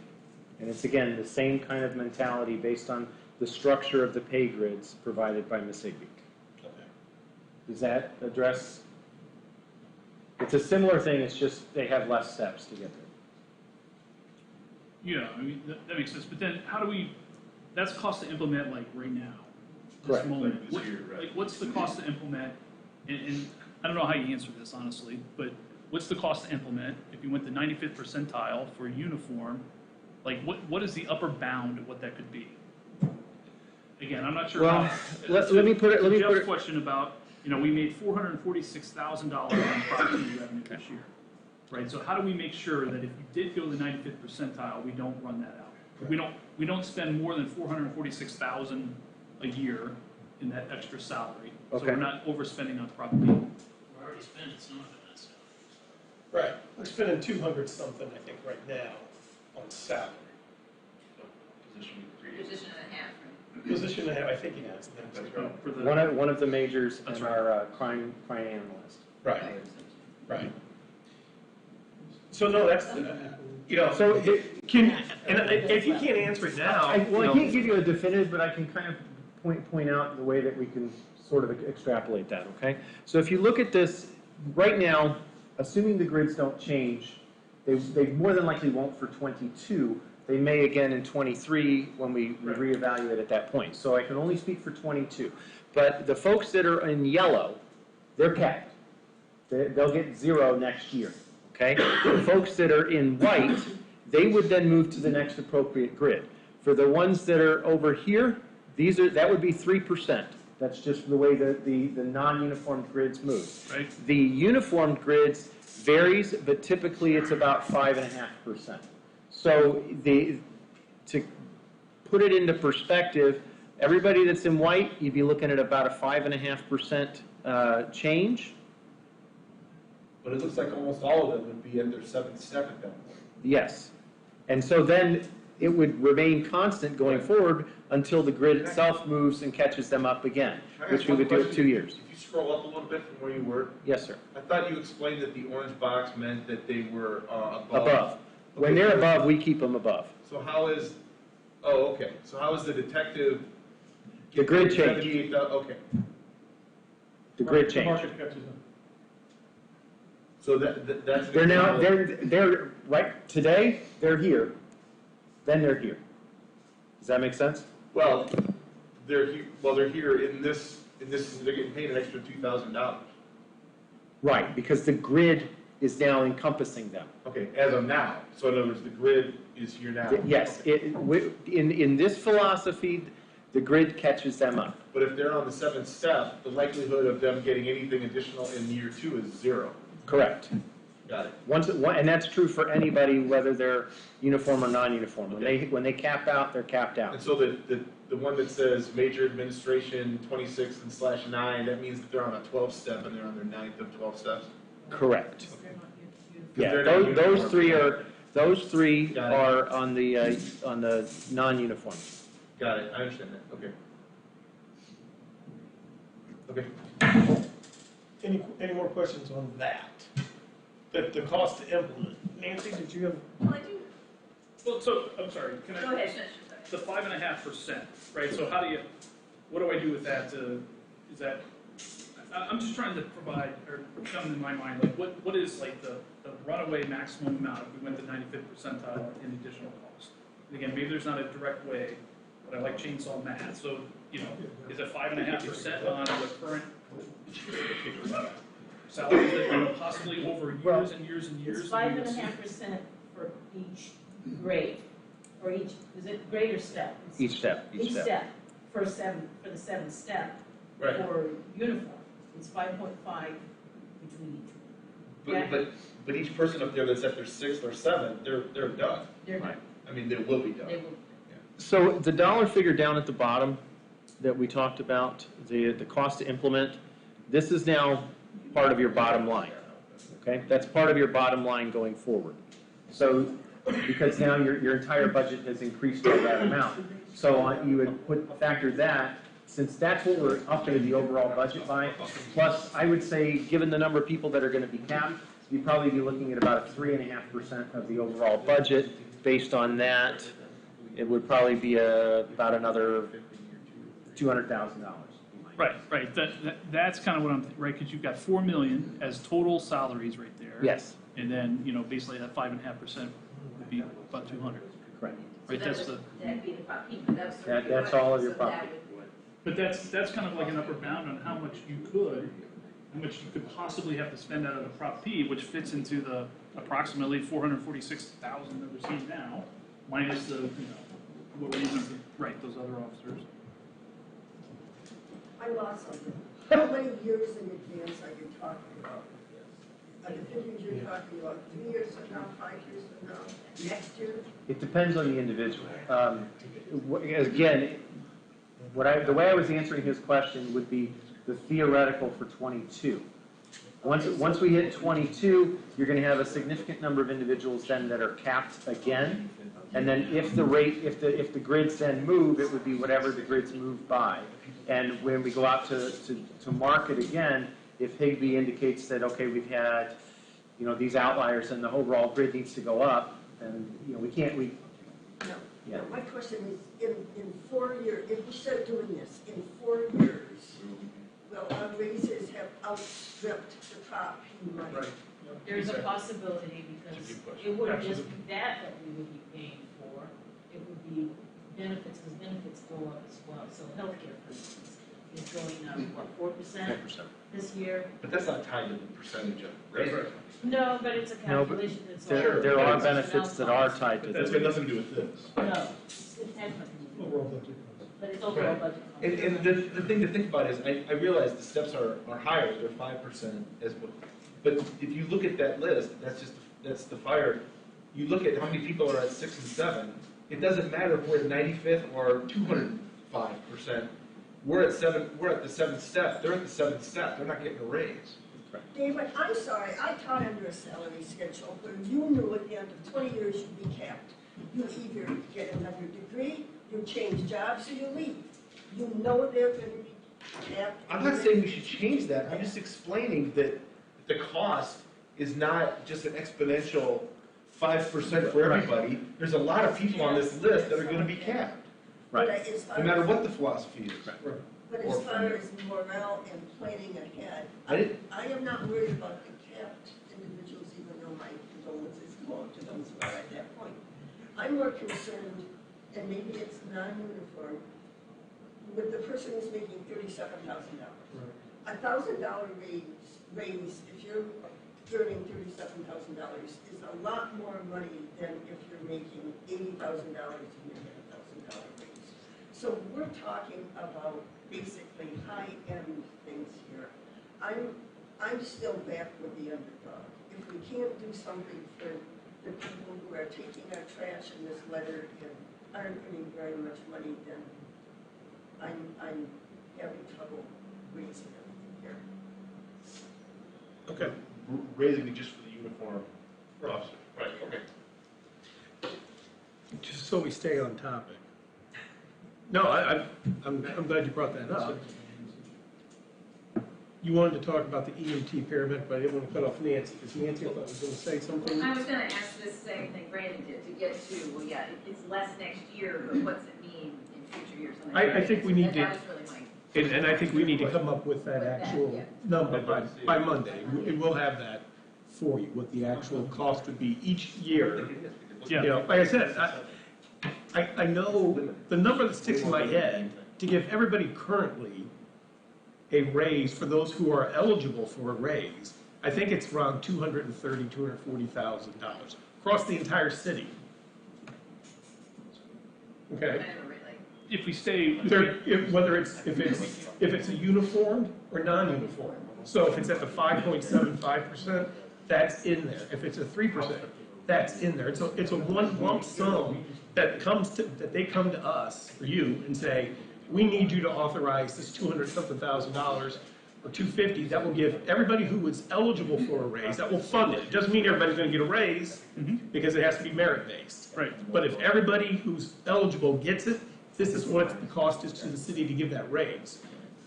B: And it's again the same kind of mentality based on the structure of the pay grids provided by Ms. Igby. Does that address? It's a similar thing, it's just they have less steps to get there.
K: Yeah, I mean, that makes sense. But then how do we, that's cost to implement like right now, this
B: Correct.
K: moment.
E: Like this year, right.
K: Like, what's the cost to implement? And I don't know how you answer this, honestly, but what's the cost to implement if you went the 95th percentile for a uniform? Like, what is the upper bound of what that could be? Again, I'm not sure
B: Well,
K: how.
B: let me put it,
K: Jeff's question about, we made $446,000 on property revenue this year, right? So how do we make sure that if you did go to the 95th percentile, we don't run that out? We don't spend more than $446,000 a year in that extra salary. So
B: Okay.
K: we're not overspending on property.
D: We're already spending some of it, that's.
C: Right. We're spending 200 something, I think, right now on salary.
J: Position
G: Position and a half, right?
C: Position and a half, I think it is.
K: For the,
B: one of the majors
K: That's
B: in
K: right.
B: our crime analyst.
C: Right, right. So no, that's,
B: So
C: if you can't answer it now,
B: I can't give you a definitive, but I can kind of point out the way that we can sort of extrapolate that, okay? So if you look at this, right now, assuming the grids don't change, they more than likely won't for 22. They may again in 23 when we reevaluate at that point. So I can only speak for 22. But the folks that are in yellow, they're capped. They'll get 0 next year, okay? The folks that are in white, they would then move to the next appropriate grid. For the ones that are over here, that would be 3%. That's just the way the non-uniformed grids move.
K: right?
B: The uniformed grids varies, but typically it's about 5.5%. So to put it into perspective, everybody that's in white, you'd be looking at about a 5.5% change.
E: But it looks like almost all of them would be at their 7th step at that point.
B: Yes. And so then it would remain constant going forward until the grid itself moves and catches them up again,
E: Can I ask
B: which we
E: one
B: would do at
E: question?
B: 2 years.
E: If you scroll up a little bit from where you were,
B: Yes, sir.
E: I thought you explained that the orange box meant that they were above.
B: Above. When
E: Okay.
B: they're above, we keep them above.
E: So how is the detective?
B: The grid change.
E: 78,000 okay.
B: The grid
A: The
B: change.
A: market catches them.
E: So that's.
B: They're now, they're, right, today, they're here, then they're here. Does that make sense?
E: Well, they're here in this, they're getting paid an extra $2,000.
B: Right, because the grid is now encompassing them.
E: Okay, as of now. So in other words, the grid is here now.
B: Yes, in this philosophy, the grid catches them up.
E: But if they're on the 7th step, the likelihood of them getting anything additional in year 2 is 0.
B: Correct.
E: Got it.
B: And that's true for anybody, whether they're uniform or non-uniform. When they cap out, they're capped
E: And
B: out.
E: so the one that says major administration 26 and /9, that means that they're on a 12 step and they're on their 9th of 12 steps?
B: Correct. Yeah,
E: They're not
B: those three
E: Got it.
B: are on the non-uniform.
E: Got it, I understand that, okay. Okay.
C: Any more questions on that? The cost to implement. Nancy, did you have?
G: Well, I do,
K: Well, so, I'm sorry, can I?
G: go ahead, finish your thought.
K: The 5.5%, right, so what do I do with that is that, I'm just trying to provide, or come in my mind, like, what is like the runaway maximum amount if we went to 95th percentile in additional cost? And again, maybe there's not a direct way, but I like chainsaw math, so, you know, is it 5.5% on the current salaries that, you know, possibly over years and years and years?
G: It's 5.5% for each grade, or each, is it grade or step? It's
B: Each step,
G: Each step, for the seventh step,
E: Right.
G: for uniform, it's 5.5 between each. Yeah.
E: But each person up there that's at their 6th or 7th, they're done.
G: They're done,
E: I mean, they will be done.
G: they will,
B: So the dollar figure down at the bottom that we talked about, the cost to implement, this is now part of your bottom line, okay? That's part of your bottom line going forward. So, because now your entire budget has increased by that amount. So you would factor that, since that's what we're upping the overall budget by, plus I would say, given the number of people that are gonna be capped, you'd probably be looking at about a 3.5% of the overall budget. Based on that, it would probably be about another $200,000.
K: Right, that's kind of what I'm, right, because you've got 4 million as total salaries right there.
B: Yes,
K: And then, you know, basically that 5.5% would be about 200.
B: correct.
K: Right, that's the,
G: that'd be the property, but that's the.
B: That's all of your
G: so that
B: property.
G: would-
K: but that's kind of like an upper bound on how much you could possibly have to spend out of the Prop P, which fits into the approximately 446,000 that we're seeing now, minus the, you know, what we're using to write those other officers.
F: I lost something. How many years in advance are you talking about? Are the figures you're talking about 3 years from now, 5 years from now, next year?
B: It depends on the individual. Again, the way I was answering his question would be the theoretical for 22. Once we hit 22, you're going to have a significant number of individuals then that are capped again. And then if the grids then move, it would be whatever the grids move by. And when we go out to market again, if Higbee indicates that, okay, we've had, you know, these outliers and the overall grid needs to go up, and, you know,
F: No.
B: Yeah.
F: My question is, in 4 years, if we start doing this, in 4 years, will our raises have outstripped the Prop P money?
A: Right.
G: There's a possibility, because it wouldn't just be that we would be paying for, it would be benefits, because benefits go up as well. So healthcare, for instance, is going up, what, 4% this year?
E: But that's not tied to the percentage of raises.
G: No, but it's a
B: No, but
G: calculation that's.
B: there are benefits that are tied to
E: That's
B: this.
E: got nothing to do with this.
G: No, it has nothing to do with
A: Overall budget.
G: it, but it's overall budget.
E: And the thing to think about is, I realize the steps are higher, they're 5% as well. But if you look at that list, that's the fire. You look at how many people are at 6 and 7, it doesn't matter if we're at 95th or 205%. We're at the 7th step, they're at the 7th step, they're not getting a raise.
F: David, I'm sorry, I taught under a salary schedule where you knew at the end of 20 years you'd be capped. You either get another degree, you change jobs, or you leave. You know they're going to be capped.
E: I'm not saying we should change that, I'm just explaining that the cost is not just an exponential 5% for everybody. There's a lot of people on this list that are gonna be capped,
F: But
B: Right.
F: as far
E: no matter
F: as-
E: what the philosophy is.
F: But as far as morale and planning ahead,
E: I didn't-
F: I am not worried about the capped individuals, even though my condolences go out to those who are at that point. I'm more concerned, and maybe it's non-uniform, with the person who's making $37,000. $1,000 raise, if you're earning $37,000, is a lot more money than if you're making $80,000 and you get $1,000 raise. So we're talking about basically high-end things here. I'm still back with the underdog. If we can't do something for the people who are taking our trash in this weather and aren't earning very much money, then I'm having trouble raising everything here.
E: Okay. Raising it just for the uniform officer. Right, okay.
C: Just so we stay on topic. No, I'm glad you brought that up. you wanted to talk about the EMT paramedic, but I didn't want to cut off Nancy, because Nancy, I thought was going to say something.
G: I was gonna ask this same thing Brandon did, to get to, well, yeah, it's less next year, but what's it mean in future years? And
C: I think we need to-
G: That was really my.
C: And I think we need to come up with that actual
G: yeah.
C: number by Monday. And we'll have that for you, what the actual cost would be each year.
K: Yeah.
C: You know, like I said, I know the number that sticks in my head, to give everybody currently a raise for those who are eligible for a raise, I think it's around $240,000 across the entire city. Okay?
G: I never really.
K: If we stay,
C: Whether if it's a uniformed or non-uniformed. So if it's at the 5.75%, that's in there. If it's a 3%, that's in there. It's a one lump sum that they come to us, or you, and say, we need you to authorize this $200-something thousand or $250. That will give everybody who is eligible for a raise, that will fund it. It doesn't mean everybody's gonna get a raise, because it has to be merit-based.
K: right,
C: But if everybody who's eligible gets it, this is what the cost is to the city to give that raise.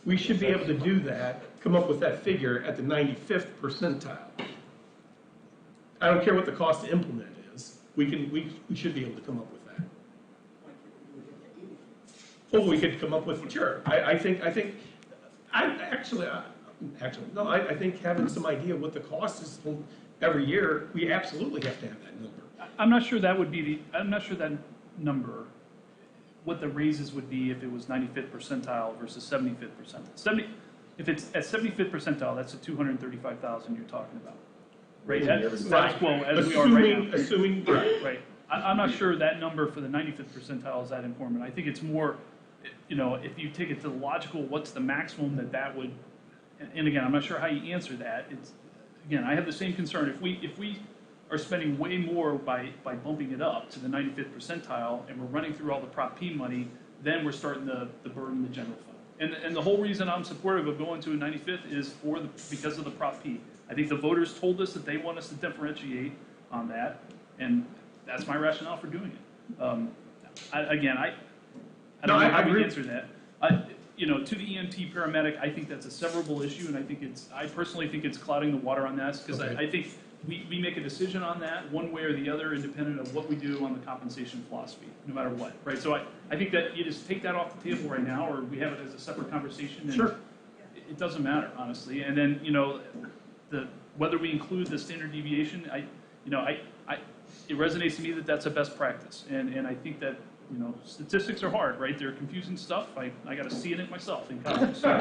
C: We should be able to do that, come up with that figure at the 95th percentile. I don't care what the cost to implement is, we should be able to come up with that. Well, we could come up with, sure, I think having some idea what the cost is every year, we absolutely have to have that number.
K: I'm not sure that would be I'm not sure that number, what the raises would be if it was 95th percentile versus 75th percentile. If it's at 75th percentile, that's the 235,000 you're talking about. Right, that's status quo as we are right now.
C: Assuming,
K: Right. I'm not sure that number for the 95th percentile is that informative. I think it's more, you know, if you take it to the logical, what's the maximum that would, and again, I'm not sure how you answer that. It's, again, I have the same concern. If we are spending way more by bumping it up to the 95th percentile and we're running through all the Prop P money, then we're starting to burden the general fund. And the whole reason I'm supportive of going to a 95th is because of the Prop P. I think the voters told us that they want us to differentiate on that, and that's my rationale for doing it. I don't know how we answer that. You know, to the EMT paramedic, I think that's a severable issue, and I personally think it's clouding the water on that, because
C: Okay.
K: I think we make a decision on that one way or the other, independent of what we do on the compensation philosophy, no matter what, right? So I think that you just take that off the table right now, or we have it as a separate conversation. And
C: Sure.
K: It doesn't matter, honestly. And then, you know, whether we include the standard deviation, it resonates to me that that's a best practice. And I think that, you know, statistics are hard, right? They're confusing stuff. I got to see in it myself in college, so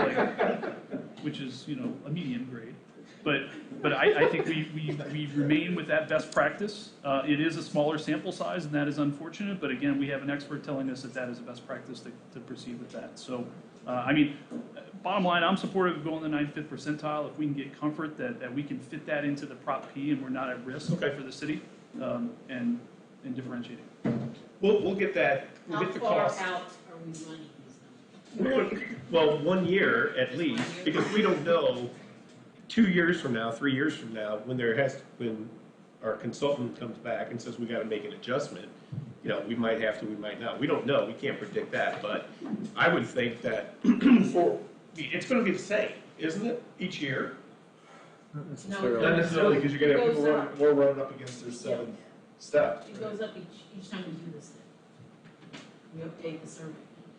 K: which is, you know, a medium grade. But I think we remain with that best practice. It is a smaller sample size, and that is unfortunate. But again, we have an expert telling us that is a best practice to proceed with that. So, I mean, bottom line, I'm supportive of going the 95th percentile if we can get comfort that we can fit that into the Prop P and we're not at risk for the city, and differentiating.
C: We'll get that, we'll get the cost.
G: How far out are we running these numbers?
C: Well, 1 year at least, because we don't know 2 years from now, 3 years from now, when our consultant comes back and says we got to make an adjustment, you know, we might have to, we might not. We don't know, we can't predict that, but I would think that it's going to be the same, isn't it, each year?
E: Not necessarily, because you're gonna have people more running up against their seventh step.
G: It goes up each time we do this thing. We update the survey.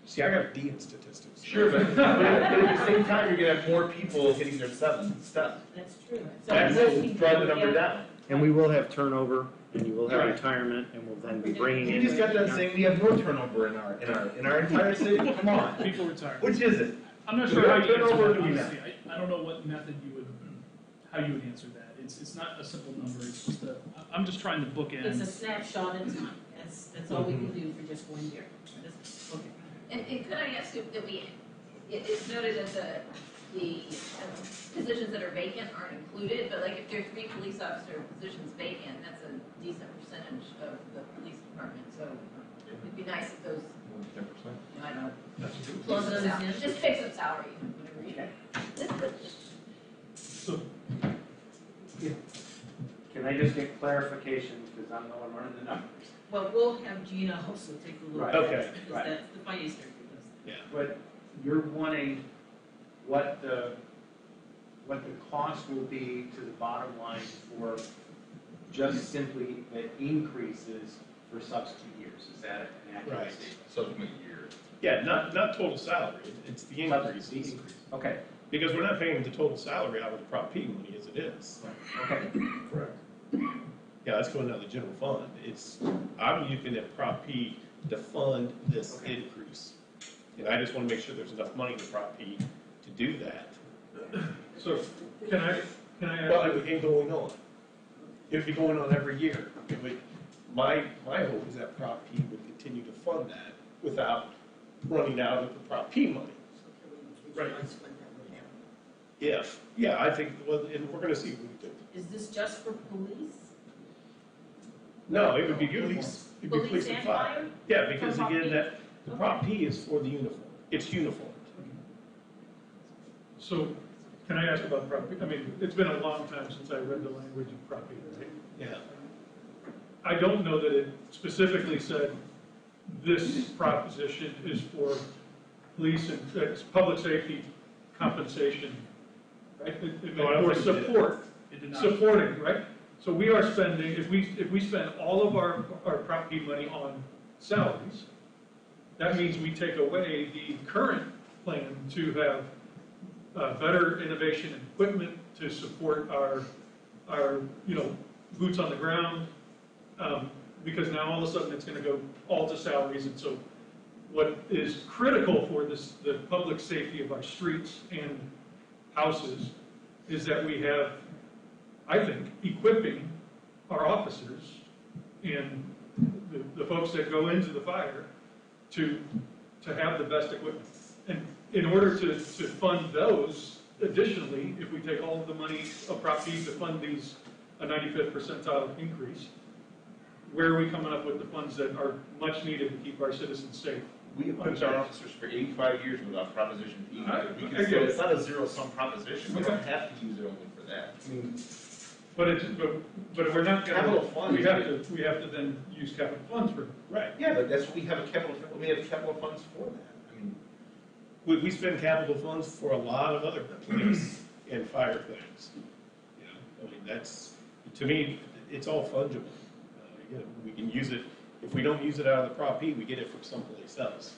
C: See, I got a D in statistics.
E: Sure, but at the same time, you're gonna have more people hitting their seventh step.
G: That's true.
E: That will drive the number down.
B: And we will have turnover, and you will have
E: Right.
B: retirement, and we'll then be bringing in.
E: You just got done saying we have no turnover in our entire city. Come on.
K: People retire.
E: Which is it?
K: I'm not
E: Do
K: sure
E: we
K: how
E: have
K: you answer
E: turnover or
K: that,
E: do we not?
K: honestly. I don't know what method how you would answer that. It's not a simple number, it's just I'm just trying to bookend.
G: It's a snapshot in time. That's all we can do for just 1 year. Okay.
L: And could I ask if it's noted that the positions that are vacant aren't included, but like if there are 3 police officer positions vacant, that's a decent percentage of the police department, so it'd be nice if those, you know, I don't know, close those out, just fix up salary, whatever you do.
A: So,
B: Can I just get clarification, because I'm the one running the numbers?
G: Well, we'll have Gina also take a look
B: Right.
G: at
C: Okay.
G: it, because
B: Right.
G: that's the finance director does.
C: Yeah.
B: But you're wanting what the what the cost will be to the bottom line for just simply the increases for subsequent years? Is that an accurate
C: Right.
B: statement?
J: Subsequent years.
C: Yeah, not total salary, it's the increases.
B: The increase. Okay,
C: Because we're not paying the total salary out of the Prop P money as it is.
B: okay.
A: Correct.
C: Yeah, that's going out of the general fund. I'm looking at Prop P to fund this
B: Okay.
C: increase. And I just want to make sure there's enough money in the Prop P to do that.
A: So, can I
C: Well,
A: ask,
C: it would be going on. It would be going on every year. My hope is that Prop P would continue to fund that without running out of the Prop P money. Right. Yeah, I think, well, and we're gonna see what we do.
G: Is this just for police?
C: No, it would be police, it'd be
G: Police
C: police and
G: and
C: fire.
G: fire?
C: Yeah, because
G: For Prop
C: again,
G: P?
C: the Prop P is for the uniform. It's uniformed.
A: so, can I ask about Prop P? I mean, it's been a long time since I read the language of Prop P, right?
C: Yeah.
A: I don't know that it specifically said this proposition is for police and, it's public safety compensation, right?
C: No, I don't
A: Or
C: think it did.
A: support,
K: It did not.
A: supporting, right? So we are spending, if we spend all of our Prop P money on salaries, that means we take away the current plan to have better innovation and equipment to support our boots on the ground, because now all of a sudden it's gonna go all to salaries, and so what is critical for the public safety of our streets and houses is that we have, I think, equipping our officers and the folks that go into the fire to have the best equipment. And in order to fund those, additionally, if we take all of the money of Prop P to fund a 95th percentile increase, where are we coming up with the funds that are much needed to keep our citizens safe?
E: We equipped our officers for 85 years without Proposition P.
A: I
E: We
A: get
E: can still,
A: it.
E: it's not a zero-sum proposition, we don't
A: Okay.
E: have to use it only for that. I mean,
A: But we're not gonna.
E: Capital funds.
A: We have to then use capital funds for.
C: Right.
E: yeah, but that's what we have we have capital funds for that. I mean,
C: We spend capital funds for a lot of other police and fire things. You know, I mean, to me, it's all fungible. We can use it, if we don't use it out of the Prop P, we get it from someplace else.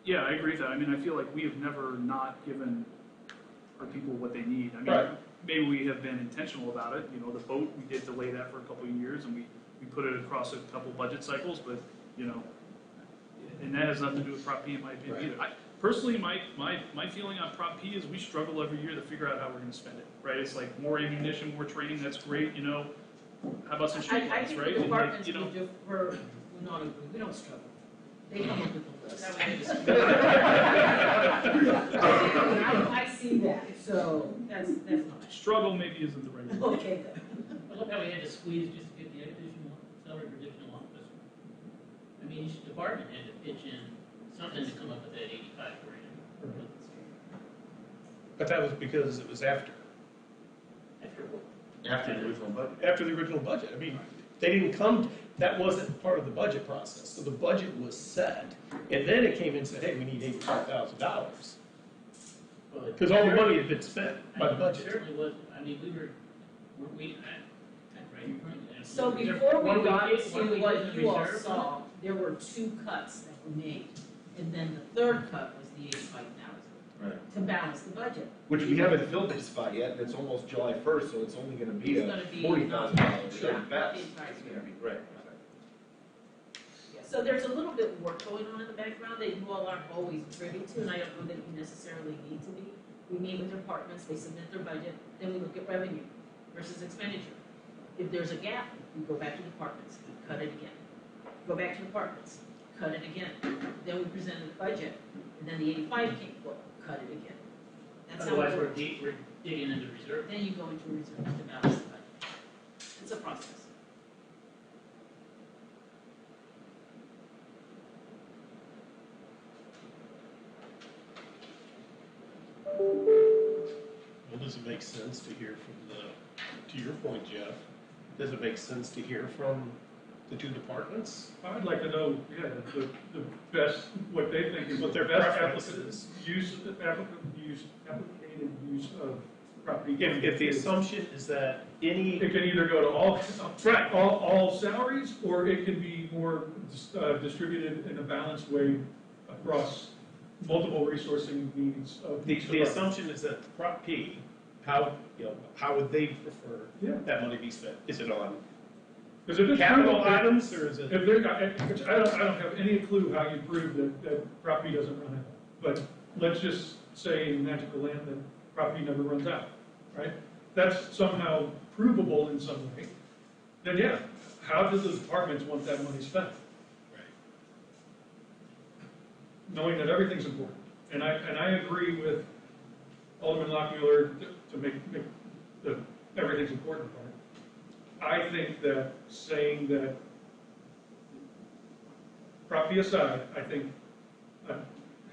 K: Yeah, I agree with that. I mean, I feel like we have never not given our people what they need. I
C: Right.
K: mean, maybe we have been intentional about it. You know, the boat, we did delay that for a couple of years, and we put it across a couple budget cycles, but, and that has nothing to do with Prop P in my opinion either. Personally, my feeling on Prop P is we struggle every year to figure out how we're gonna spend it, right? It's like more ammunition, more training, that's great, how about some street
G: I
K: lights,
G: think
K: right?
G: the
K: And like,
G: departments would defer, we don't struggle. They come up with the list. I see that, so that's not.
K: Struggle maybe isn't the right word.
G: Okay, then.
D: But look how we had to squeeze just to get the additional salary for additional officer. I mean, each department had to pitch in something to come up with that 85 grand.
C: But that was because it was after
E: after the original budget.
C: the original budget. I mean, they didn't that wasn't part of the budget process. So the budget was set, and then it came in and said, hey, we need $85,000. Because all the money had been spent by the
D: It
C: budget.
D: certainly was, I mean, right, you're right.
G: So before
D: What
G: we got
D: did-
G: to
D: we
G: what
D: did in
G: you all
D: reserve?
G: saw, there were 2 cuts that were made. And then the third cut was the 85,000
E: Right.
G: to balance the budget.
E: Which we haven't filled this spot yet, and it's almost July 1st, so it's only gonna be
G: It's gonna be,
E: $40,000.
G: yeah,
E: at best.
G: it's right.
E: It's gonna be, right.
G: Yeah, so there's a little bit of work going on in the background that you all aren't always privy to, and I don't know that you necessarily need to be. We meet with departments, they submit their budget, then we look at revenue versus expenditure. If there's a gap, we go back to departments, cut it again. Go back to departments, cut it again. Then we present the budget, and then the 85 came, well, cut it again. That's how
D: Otherwise,
G: it
D: we're
G: works.
D: digging into reserve.
G: Then you go into reserve to balance the budget. It's a process.
C: Well, does it make sense to hear from to your point, Jeff, does it make sense to hear from the 2 departments?
A: I'd like to know, the best, what they think is
C: What
A: the
C: their
A: best
C: preference
A: applicated
C: is.
A: use of property.
C: If the assumption is that any,
A: It can either go to all,
C: Right.
A: all salaries, or it can be more distributed in a balanced way across multiple resourcing needs of
C: the
A: each department.
C: assumption is that the Prop P, how, how would they prefer
A: Yeah.
C: that money be spent? Is it on
A: Because if it's
C: capital
A: proven-
C: items, or is it?
A: If they're, which I don't have any clue how you prove that property doesn't run out. But let's just say in magical land that property never runs out, right? That's somehow provable in some way. Then yeah, how do the departments want that money spent? Knowing that everything's important. And I agree with Alderman Lockmuller to make the everything's important part. I think that saying that, property aside, I think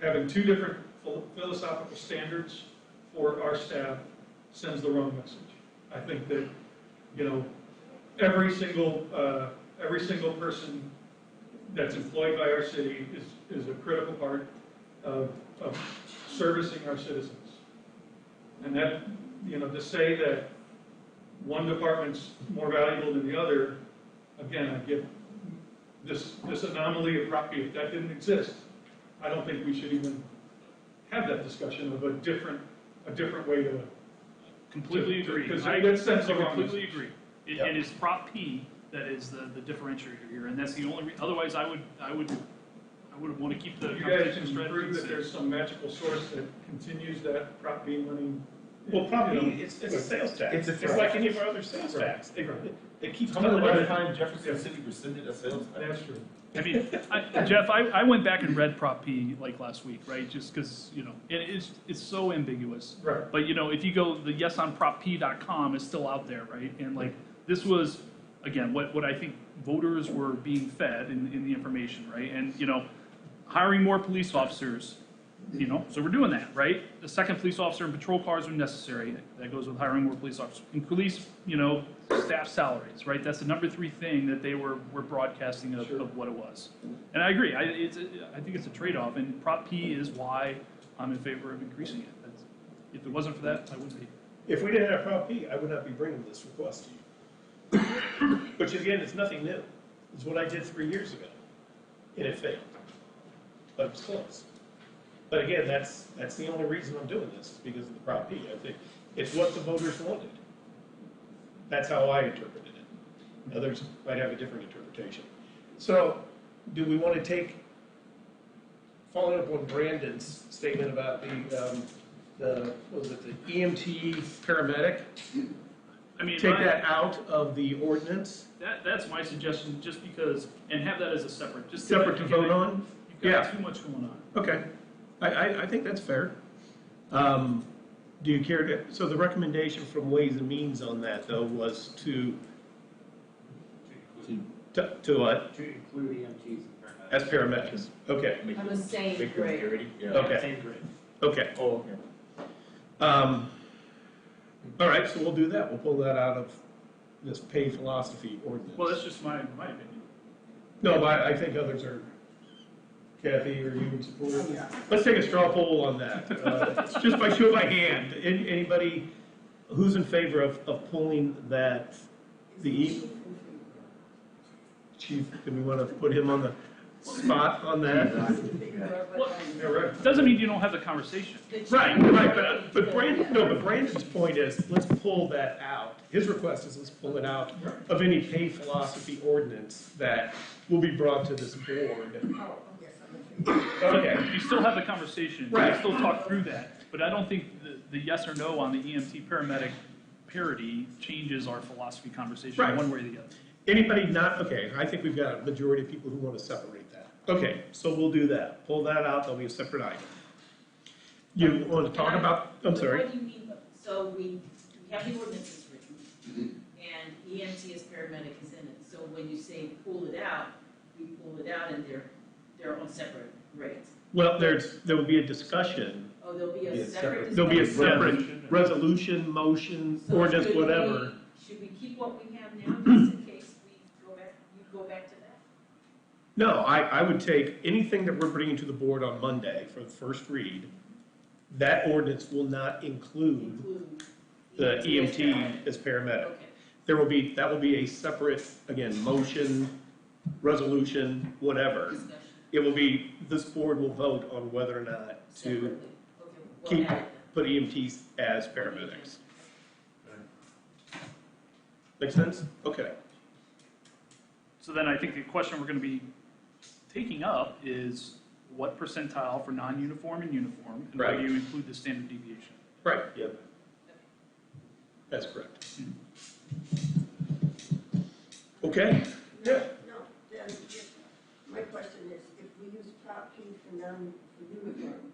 A: having two different philosophical standards for our staff sends the wrong message. I think that, every single person that's employed by our city is a critical part of servicing our citizens. And that, to say that one department's more valuable than the other, again, I get this anomaly of property. If that didn't exist, I don't think we should even have that discussion of a different way to.
K: Completely agree.
A: Because
K: I
A: that sends the wrong
K: completely
A: message.
K: agree.
A: Yeah.
K: It is Prop P that is the differentiator here, and that's the only, otherwise I would want to keep the
A: You guys
K: conversation
A: can prove that
K: strategy.
A: there's some magical source that continues that property money.
C: Well, property, it's a sales tax. It's like any of our other sales tax. It keeps
E: How many
C: coming in.
E: time Jefferson City rescinded a sales tax?
A: That's true.
K: I mean, Jeff, I went back and read Prop P like last week, right? Just because, it's so ambiguous.
A: Right.
K: But, if you go, the yesonpropp.com is still out there, right? And like, this was, again, what I think voters were being fed in the information, right? And, hiring more police officers, so we're doing that, right? The second police officer and patrol cars are necessary. That goes with hiring more police officers. Increase, staff salaries, right? That's the number 3 thing that they were broadcasting of what it was. And I agree. I think it's a trade-off, and Prop P is why I'm in favor of increasing it. If it wasn't for that, I wouldn't be.
C: If we didn't have Prop P, I would not be bringing this request to you. Which again, is nothing new. It's what I did 3 years ago, and it failed. But it was close. But again, that's the only reason I'm doing this, is because of the Prop P. I think it's what the voters wanted. That's how I interpreted it. Others might have a different interpretation. So, do we want to take, following up on Brandon's statement about the EMT paramedic?
K: I mean,
C: Take that out of the ordinance?
K: That's my suggestion, just because, and have that as a separate, just.
C: Separate to vote on?
K: You've got
C: Yeah.
K: too much going on.
C: Okay, I think that's fair. Do you care to, so the recommendation from Ways and Means on that, though, was to what?
B: To include EMTs and paramedics.
C: As paramedics, okay,
G: On the same grade.
C: okay,
B: Same grade.
C: okay.
E: Oh, okay.
C: All right, so we'll do that, we'll pull that out of this pay philosophy ordinance.
K: Well, that's just my opinion.
C: No, but I think others are, Kathy, or you in support? Let's take a straw poll on that, just by show of my hand. Anybody who's in favor of pulling that, Chief, do we want to put him on the spot on that?
A: Yeah, right.
K: Doesn't mean you don't have the conversation.
C: Right, but Brandon's point is, let's pull that out. His request is let's pull it out of any pay philosophy ordinance that will be brought to this board.
F: Oh, yes, I'm in favor.
C: Okay,
K: You still have the conversation, you
C: Right.
K: can still talk through that, but I don't think the yes or no on the EMT paramedic parity changes our philosophy conversation
C: Right.
K: one way or the other.
C: anybody not, okay, I think we've got a majority of people who want to separate that. Okay, so we'll do that. Pull that out, that'll be a separate item. You want to talk about, I'm sorry.
G: What do you mean, so we have the ordinances written, and EMT as paramedic is in it, so when you say pull it out, we pull it out and they're on separate rates.
C: Well, there will be a discussion.
G: Oh, there'll be a separate.
C: There'll be a
G: discussion.
C: separate resolution, motion,
G: So
C: ordinance,
G: should we-
C: whatever.
G: Should we keep what we have now, just in case you go back to that?
C: No, I would take anything that we're bringing to the board on Monday for the first read. That ordinance will not include the EMT as paramedic.
G: Okay.
C: That will be a separate, again, motion, resolution, whatever.
G: Discussion.
C: It will be, this board will vote on whether or not to
G: Separately. Okay, we'll
C: keep,
G: add it
C: put EMTs as paramedics. Make sense? Okay.
K: So then I think the question we're gonna be taking up is what percentile for non-uniform and uniform, and where
C: Right.
K: do you include the standard deviation?
C: Right, yep. That's correct. Okay? Yeah.
F: No, then, my question is, if we use Prop P for uniform,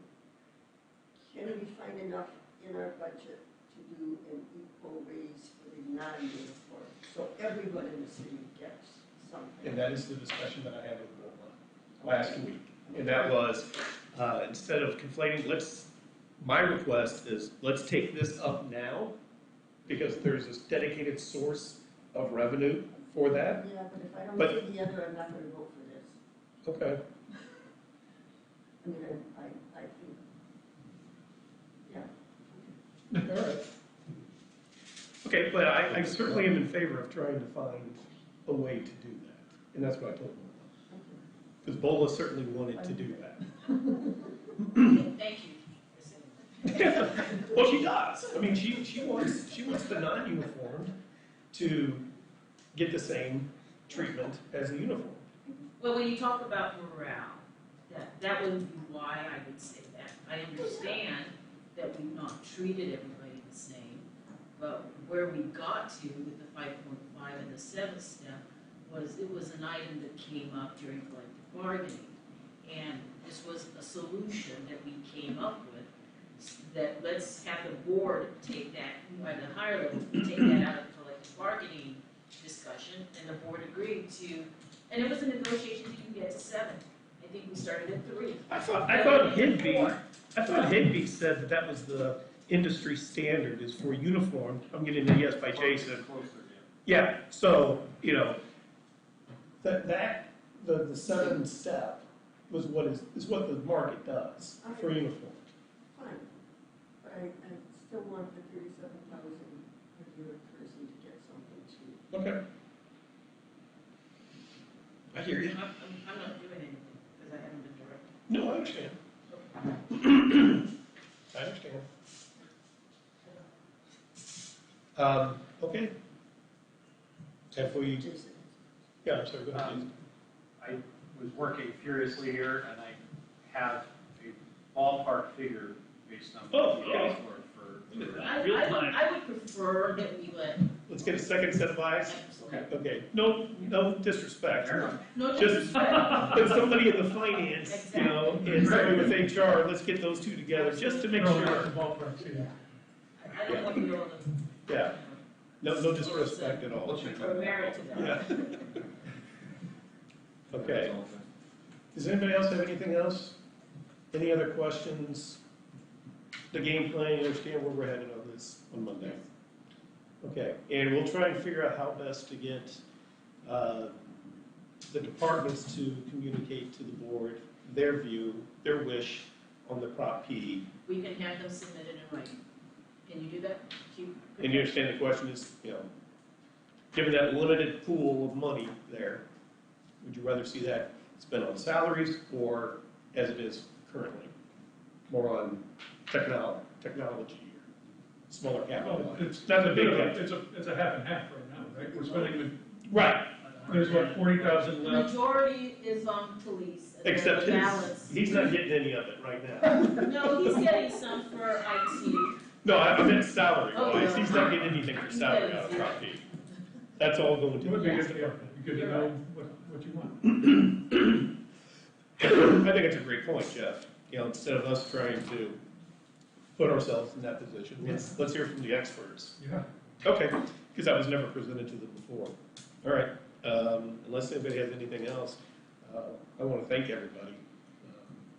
F: can we find enough in our budget to do an equal raise for the non-uniform? So everyone in the city gets something.
C: And that is the discussion that I had with Bill last week. And that was, instead of conflating, my request is, let's take this up now, because there's this dedicated source of revenue for that.
F: Yeah, but if I
C: But-
F: don't see the other, I'm not gonna vote for this.
C: Okay.
F: I mean, I think, yeah.
C: All right. Okay, but I certainly am in favor of trying to find a way to do that. And that's what I told them. Because Bola certainly wanted to do that.
G: Thank you for saying that.
C: Well, she does. I mean, she wants the non-uniformed to get the same treatment as the uniform.
G: Well, when you talk about morale, that wouldn't be why I would say that. I understand that we've not treated everybody the same, but where we got to with the 5.5 and the 7th step was it was an item that came up during collective bargaining. And this was a solution that we came up with, that let's have the board take that, at the higher level, take that out of the collective bargaining discussion, and the board agreed to, and it was a negotiation to even get to 7. I think we started at 3.
C: I thought Higby said that was the industry standard is for uniformed. I'm getting a yes by Jason. Yeah, so, the 7 step was is what the market does for uniform.
F: Fine, but I still want the 37,000 a year person to get something too.
C: Okay. I hear you.
G: I'm not doing anything, because I haven't been directed.
C: No, I understand. I understand. Okay. Have we,
F: Jason.
C: yeah, I'm sorry, go ahead, Jason.
B: I was working furiously here, and I have a ballpark figure based on
C: Oh,
B: what
C: okay.
B: for
G: I would prefer that we let.
C: Let's get a second set of eyes.
G: Absolutely.
C: Okay, no disrespect.
B: Fair enough.
G: No
C: Just,
G: disrespect.
C: but somebody in the finance, and somebody with HR, let's get those two together, just to make
A: Throw out
C: sure.
A: the ballparks, yeah.
G: I don't want to go on the.
C: Yeah. No disrespect at all.
G: Or merit to that.
C: Yeah. Okay. Does anybody else have anything else? Any other questions? The game plan, you understand where we're headed on this on Monday? Okay, and we'll try and figure out how best to get the departments to communicate to the board their view, their wish on the Prop P.
G: We can have them submitted in writing. Can you do that?
C: And you understand the question is, given that limited pool of money there, would you rather see that spent on salaries or as it is currently? More on technology, smaller capital.
A: Well, it's
C: That's a big
A: a,
C: thing.
A: it's a half and half right now, right? We're spending,
C: Right,
A: there's what, 40,000
G: The
A: left?
G: majority is on police. and then
C: except
G: the balance.
C: he's not getting any of it right now.
G: No, he's getting some for IT.
C: No, I meant salary
G: Oh,
C: wise,
G: yeah.
C: he's not getting anything for salary out of Prop P. That's all going
A: It
C: to
A: would be
C: the
A: good to, it'd be good to know what you want.
C: I think it's a great point, Jeff. Instead of us trying to put ourselves in that position, let's hear from the experts.
A: Yeah.
C: Okay, because that was never presented to them before. All right, unless anybody has anything else, I want to thank everybody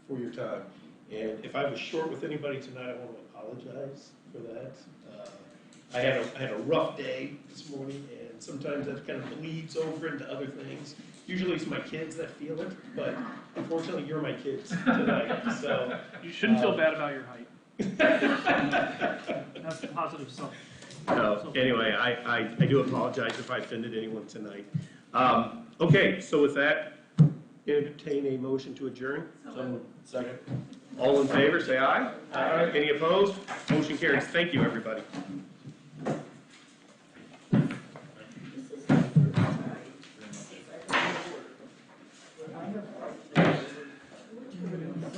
C: for your time. And if I was short with anybody tonight, I want to apologize for that. I had a rough day this morning, and sometimes that kind of bleeds over into other things. Usually it's my kids that feel it, but unfortunately you're my kids tonight, so.
K: You shouldn't feel bad about your height. That's positive stuff.
C: No, anyway, I do apologize if I offended anyone tonight. Okay, so with that, entertain a motion to adjourn.
E: Second.
C: All in favor, say aye. Aye. Any opposed? Motion carries. Thank you, everybody.
F: This is the first time since I've been on board where I have